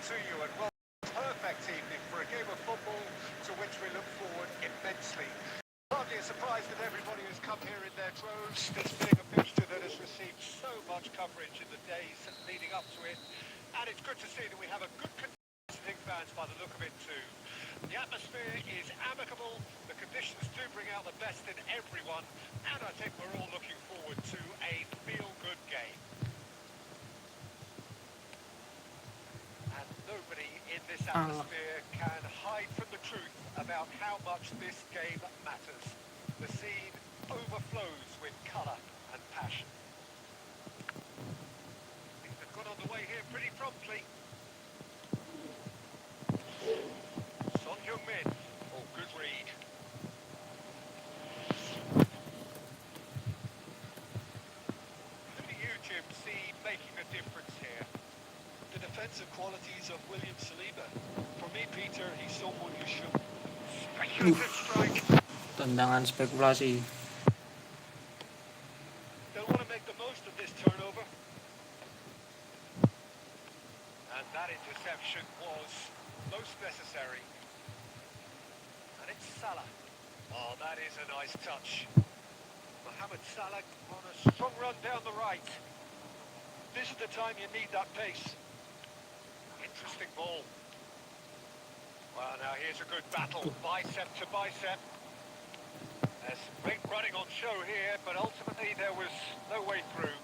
To you, and well, perfect evening for a game of football to which we look forward immensely. Hardly a surprise that everybody has come here in their droves, this being a fixture that has received so much coverage in the days leading up to it, and it's good to see that we have a good contingent of fans by the look of it too. The atmosphere is amicable, the conditions do bring out the best in everyone, and I think we're all looking forward to a feel-good game. Nobody in this atmosphere can hide from the truth about how much this game matters. The scene overflows with colour and passion. Things have got underway here pretty promptly. Son Heung-min. Oh, good read. Who do you, Jim, see making a difference here? The defensive qualities of William Saliba. For me, Peter, he's someone you should... Speculative strike. Tendangan spekulasi. They'll want to make the most of this turnover. And that interception was most necessary. And it's Salah. Oh, that is a nice touch. Mohamed Salah on a strong run down the right. This is the time you need that pace. Interesting ball. Well, now here's a good battle, bicep to bicep. There's great running on show here, but ultimately there was no way through.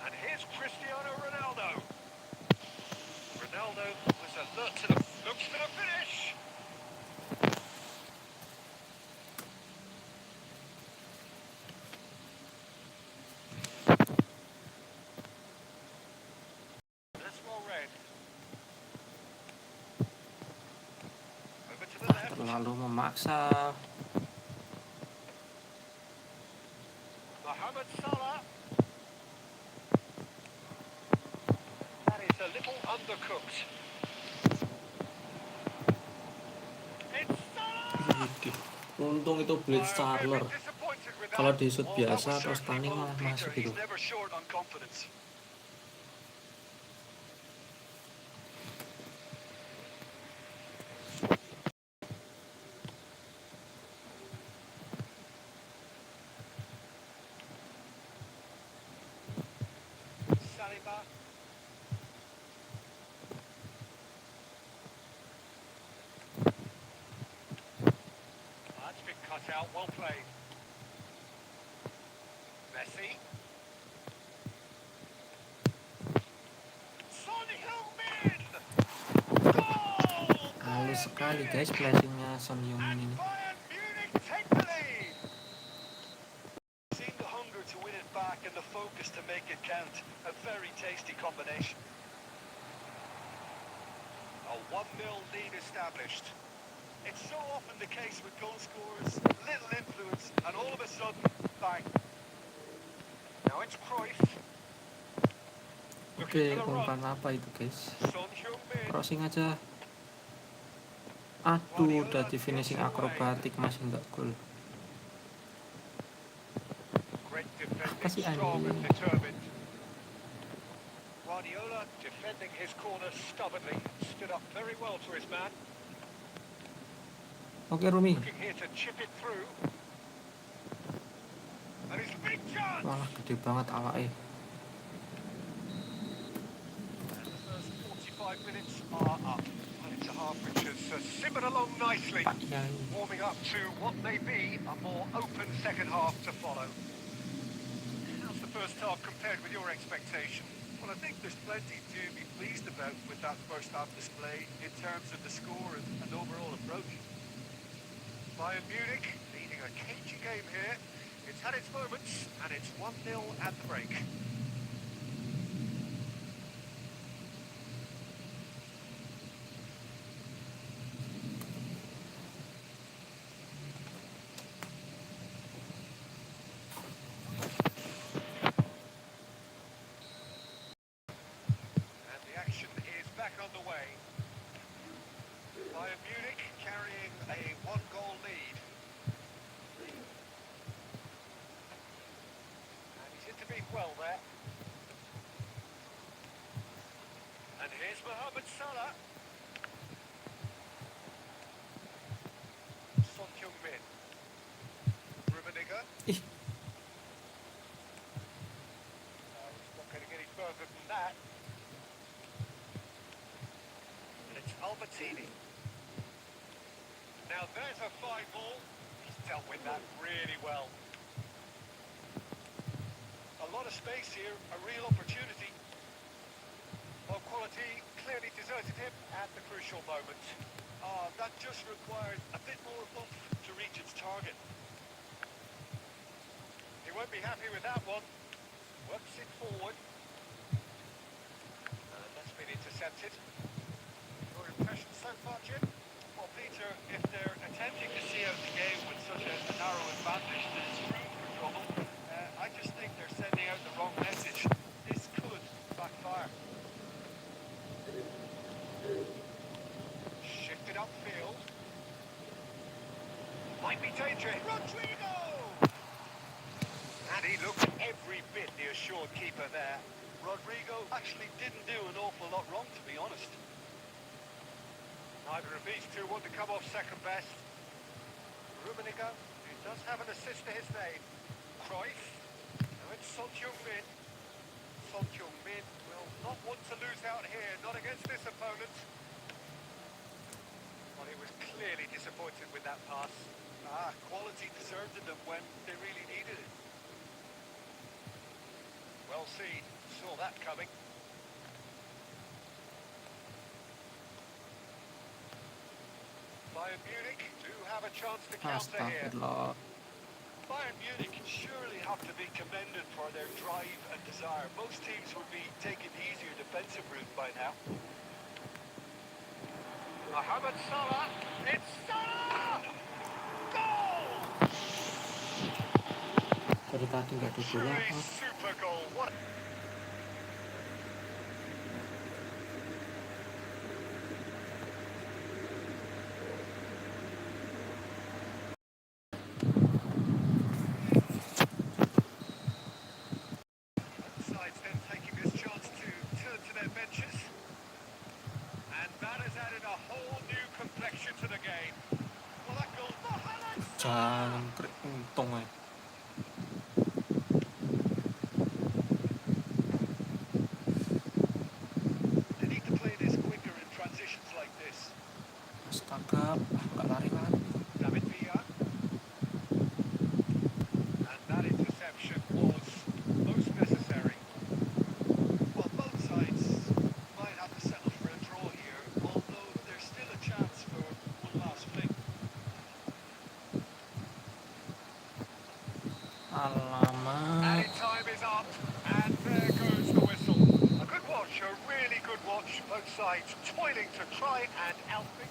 And here's Cristiano Ronaldo. Ronaldo was alert to the looks for the finish. That's well read. Over to the left. Terlalu memaksa. Mohamed Salah. That is a little undercooked. It's Salah! Widih. Untung itu blitz I'm a Charler. bit disappointed with that. Kalau di shoot Well, biasa that was atau certainly stunning bold, malah Peter. masuk He's gitu. Never short on confidence. Saliba. That's been cut out. Well played. Messi. Son Heung-min! Goal! Halus sekali Munich! guys flashingnya Son Heung-min And ini. Bayern Munich take the lead! Seeing the hunger to win it back and the focus to make it count. A very tasty combination. A 1-0 lead established. It's so often the case with goal scorers, little influence, and all of a sudden, bang. Now it's Cruyff. Oke, umpan apa itu guys? Son Heung-min. Crossing aja. Aduh, udah di finishing akrobatik masih nggak gol. Great Apa sih defending, strong and anjing? determined. Guardiola defending his corner stubbornly, stood up very well to his man. Oke Rumi. Looking here to chip it through. And it's a big chance! Malah gede banget awake. And the first 45 minutes are up. Well, it's a half which has simmered along nicely, Pak Yai. warming up to what may be a more open second half to follow. How's the first half compared with your expectation? Well, I think there's plenty to be pleased about with that first half display in terms of the score and overall approach. Bayern Munich leading a cagey game here. It's had its moments, and it's 1-0 at the break. And the action is back underway. Bayern Munich carrying a 1-goal lead. And he's intervened well there. And here's Mohamed Salah. Son Heung-min. Rummenigge. Ih, He's not going to get any further than that. And it's Albertini. Now there's a fine ball. He's dealt with that really well. A lot of space here, a real opportunity. Well, quality clearly deserted him at the crucial moment. That just required a bit more oomph to reach its target. He won't be happy with that one. Works it forward. And that's been intercepted. Your impression so far, Jim? Well, Peter, if they're attempting to see out the game with such a narrow advantage that it's room for trouble, I just think they're sending out the wrong message. This could backfire. Shifted upfield. Might be danger. Rodrigo! And he looked every bit the assured keeper there. Rodrigo actually didn't do an awful lot wrong, to be honest. Neither of these two want to come off second best. Rummenigge, who does have an assist to his name. Cruyff. Now it's Son Heung-min. Son Heung-min will not want to lose out here, not against this opponent. Well, he was clearly disappointed with that pass. Quality deserted them when they really needed it. Well seen, saw that coming. Bayern Munich do have a chance to counter here. Astagfirullah. Bayern Munich surely have to be commended for their drive and desire. Most teams would be taking the easier defensive route by now. Mohamed Salah, it's Salah! Goal! Dari tadi nggak ada bola. Truly super goal. What? Sides then taking this chance to turn to their benches. And that has added a whole new complexion to the game. Well, that goal, Mohamed Jangan untung aja. They need to play this quicker in transitions like this. Astaga, nggak lari-lari. David Villa. And that interception was most necessary. Well, both sides might have to settle for a draw here, although there's still a chance for one last fling. Alamak. Added time is up, and there goes the whistle. A good watch, a really good watch. Both sides toiling to try and outthink.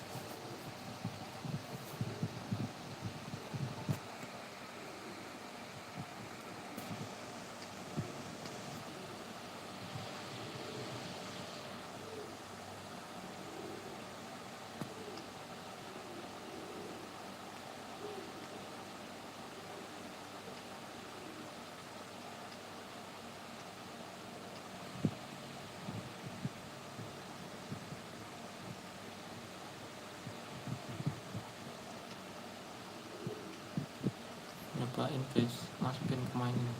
Nyobain guys, masukin pemain ini.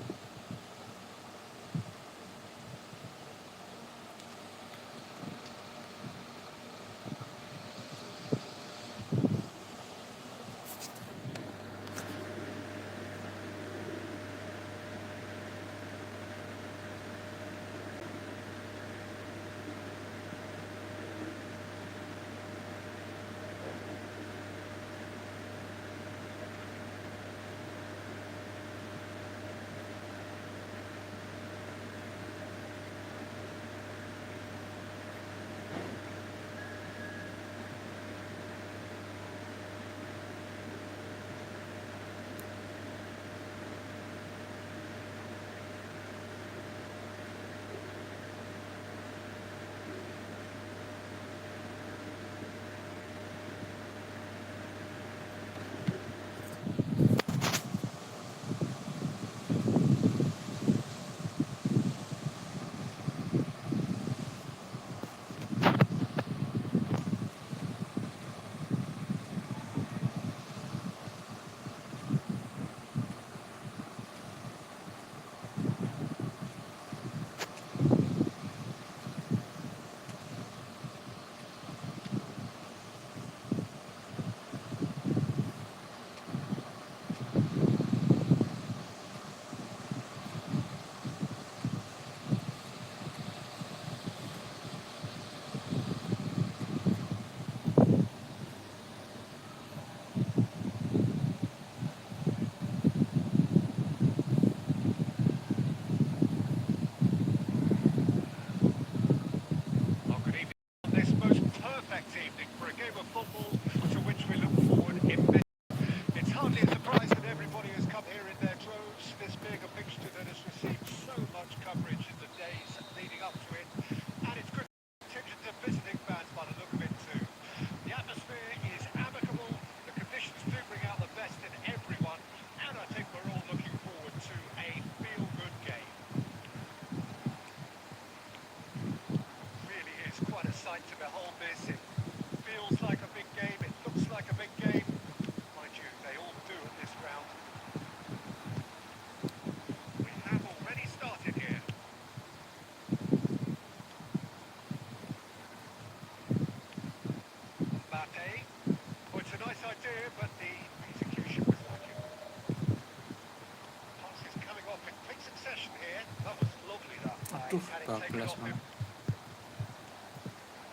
take it 12 off him. malah.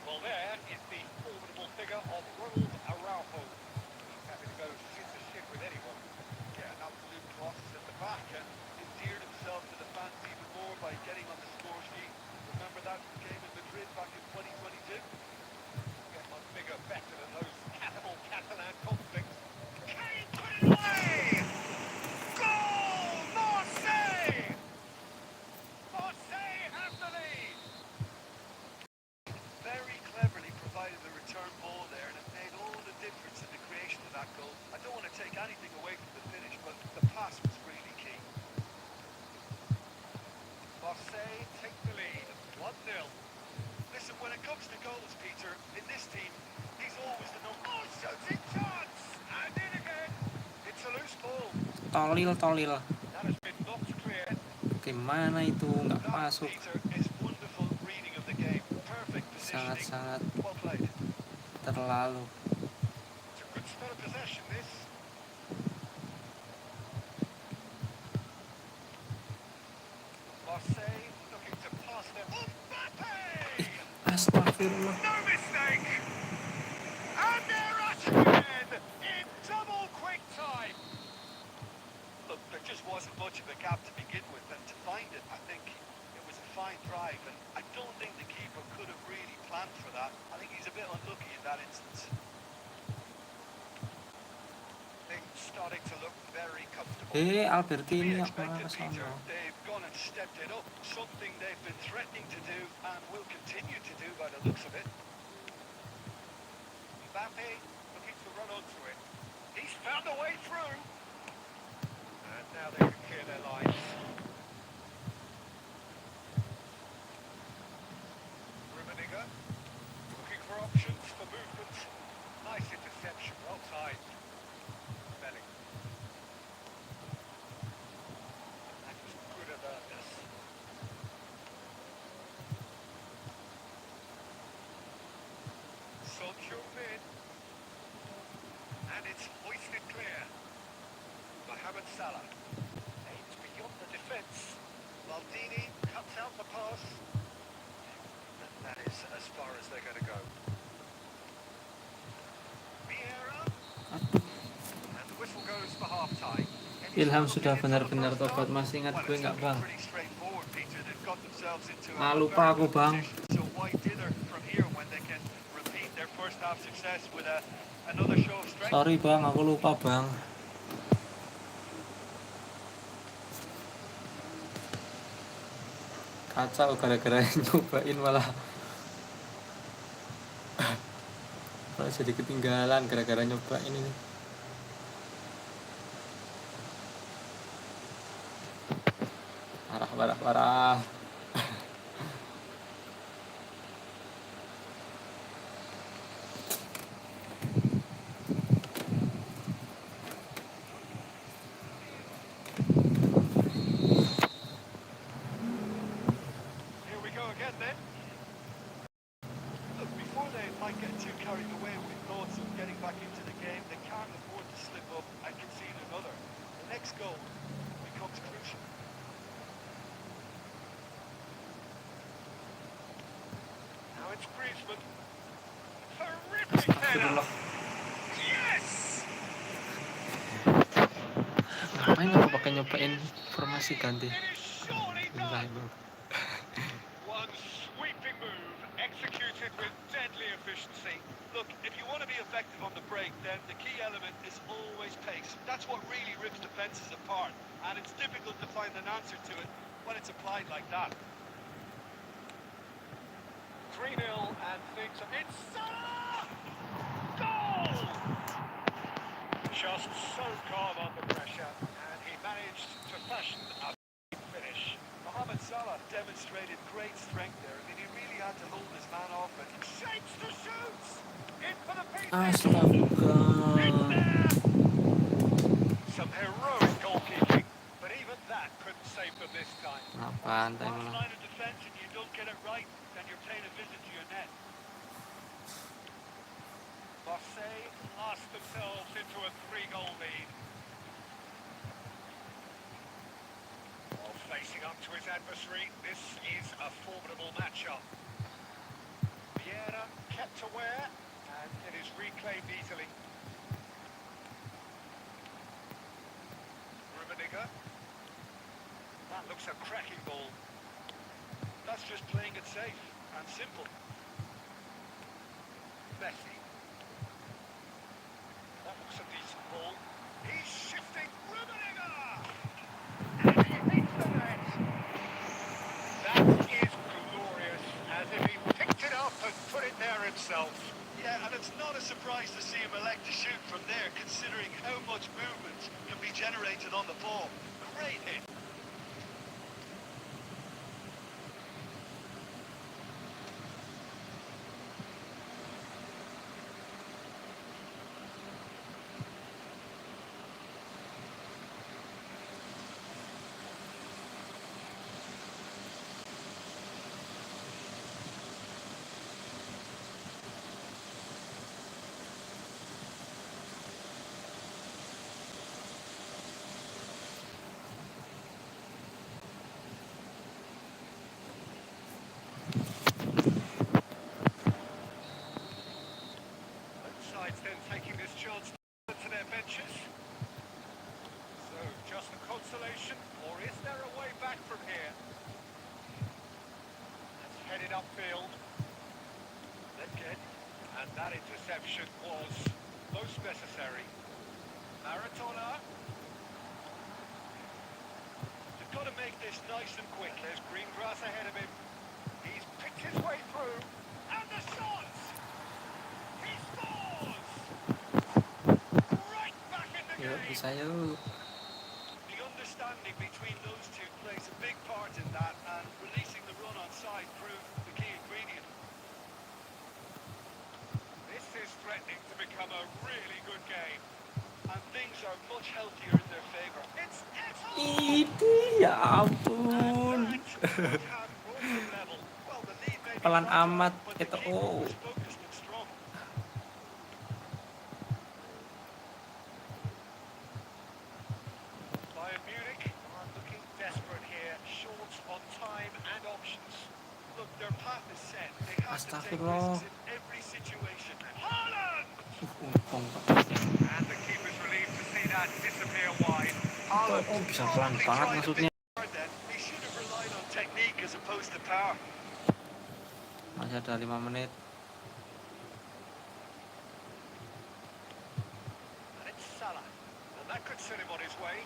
Well, there is the formidable figure of Ronald Araujo. He's happy to go shit to shit with anyone. Yeah, an absolute colossus at the back, and endeared himself to the fans even more by getting on the score sheet. Remember that game in Madrid back in 2022? Get much bigger, better than those Catalan conflicts. Kane put it away! Goal! Marseille! Marseille have the lead! Very cleverly provided the return ball there, and it made all the difference in the creation of that goal. I don't want to take anything away from the finish, but the pass was really key. Marseille take the lead, 1-0. Listen, when it comes to goals, Peter, in this team, he's always the number. Oh, shooting chance! And in again! It's a loose ball. Tolil. That has been knocked clear. Bagaimana itu nggak That, masuk? Peter, is wonderful reading of the game. Perfect positioning. Sangat-sangat Well played. terlalu. It's a good spell of possession, this. Marseille looking to pass them. Mbappe! Astagfirullah. No mistake! And they're at it again in double quick time. Look, there just wasn't much of a gap to begin with, and to find it, I think it was a fine drive, and I don't think the keeper could have really planned for that. I think he's a bit unlucky in that instance. Things starting to look very comfortable. To be Albertini yang expected, mana Peter. sono? They've gone and stepped it up, something they've been threatening to do and will continue to do by the looks of it. Mbappe looking to run onto it. He's found a way through. And now they can clear their lines. Rummenigge looking for options for movement. Nice interception, well timed. Belling. That was good alertness. Sancho in. And it's hoisted clear. Mohamed Salah aims beyond the defence. Maldini cuts out the pass. And that is as far as they're going to go. Vieira. And the whistle goes for half-time. Ilham sudah benar-benar tobat. Masih ingat gue nggak bang? Lupa aku bang. So why dither from here when they can repeat their first half success with another show of strength? Sorry bang, aku lupa bang. Kacau gara-gara nyobain malah jadi ketinggalan gara-gara nyobain ini. Parah. Here we go again then. Look, before they might get too carried away with thoughts of getting back into the game, they can't afford to slip up and concede another. The next goal becomes crucial. Now it's Griezmann. Terrific header. Yes! Ngapain aku pakai nyobain formasi ganti? It is surely done. Bang. One sweeping move, executed with deadly efficiency. Look, if you want to be effective on the break, then the key element is always pace. That's what really rips defences apart, and it's difficult to find an answer to it when it's applied like that. 3-0 and things are... It's Salah! Goal! Just so calm under pressure, and he managed to fashion a finish. Mohamed Salah demonstrated great strength there. I mean, he really had to hold his man off and Shapes to shoot! In for the PK! Astaga. Some heroic goalkeeping, but even that couldn't save them this time. Pantai one malah. line of defence and you don't get it right, then you're paying a visit to your net. Marseille lost themselves into a 3-goal lead. While facing up to his adversary. This is a formidable matchup. Vieira kept aware, and it is reclaimed easily. Rummenigge. That looks a cracking ball. That's just playing it safe and simple. Messi. That looks a decent ball. He's shifting. Rummenigge! And he hits the net. That is glorious, as if he picked it up and put it there himself. Yeah, and it's not a surprise to see him elect to shoot from there, considering how much movement can be generated on the ball. Great hit. Both sides then taking this chance to their benches. So, just a consolation, or is there a way back from here? That's headed upfield. Letkin. And that interception was most necessary. Maratona. They've got to make this nice and quick. There's green grass ahead of him. He's picked his way through. And the shot! He scores! Right back in the Yuk game. bisa yuk. The understanding between those two plays a big part in that, and releasing the run on side proved the key ingredient. This is threatening to become a really good game. And things are much healthier in their favour. It's Eto'o! Ini ya And ampun. that would have brought them level. Well, the lead may be Pelan fragile, amat but the itu. keeper was focused and strong. Bayern Munich are looking desperate here, short on time and options. Look, their path is set. They have to take Astagfirullah. risks in every situation. Haaland! Untung And the keeper's relieved to see that disappear wide. Haaland bisa pelan probably banget tried a maksudnya. Hard then, they should have relied on technique as opposed to power. Masih ada 5 menit. And it's Salah. And that could set him on his way.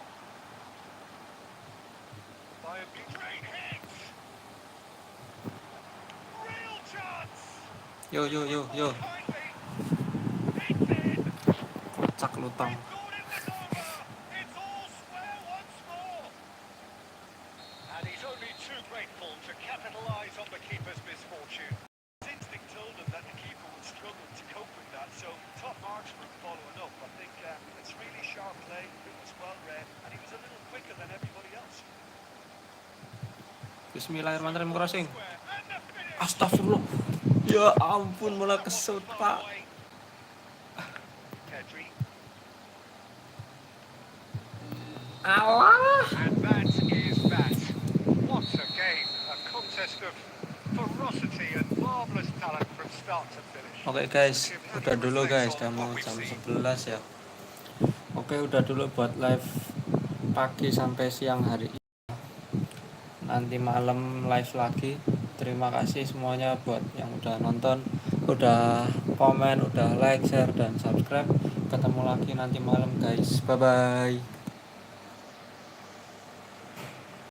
Bayern Munich. Great hit! Real chance! Yo yo yo yo. Kindly. It's in! Kocak lutang. We thought it was over! It's all square once more! And he's only too grateful to capitalise on the keeper's misfortune. His instinct told him that the keeper would struggle to cope with that, so top marks for him following up. I think it's really sharp play, it was well read, and he was a little quicker than everybody else. Bismillahirrahmanirrahim crossing. Square. And the finish! Astagfirullah. Ya ampun malah kesut, Pak. Pedri. Allah. And that is that. What a game. A contest of ferocity and marvellous talent from start to finish. Oke guys, udah dulu guys, udah mau jam 11 ya. Oke, udah dulu buat live pagi sampai siang hari ini. Nanti malam live lagi. Terima kasih semuanya buat yang udah nonton, udah komen, udah like, share, dan subscribe. Ketemu lagi nanti malam guys. Bye bye.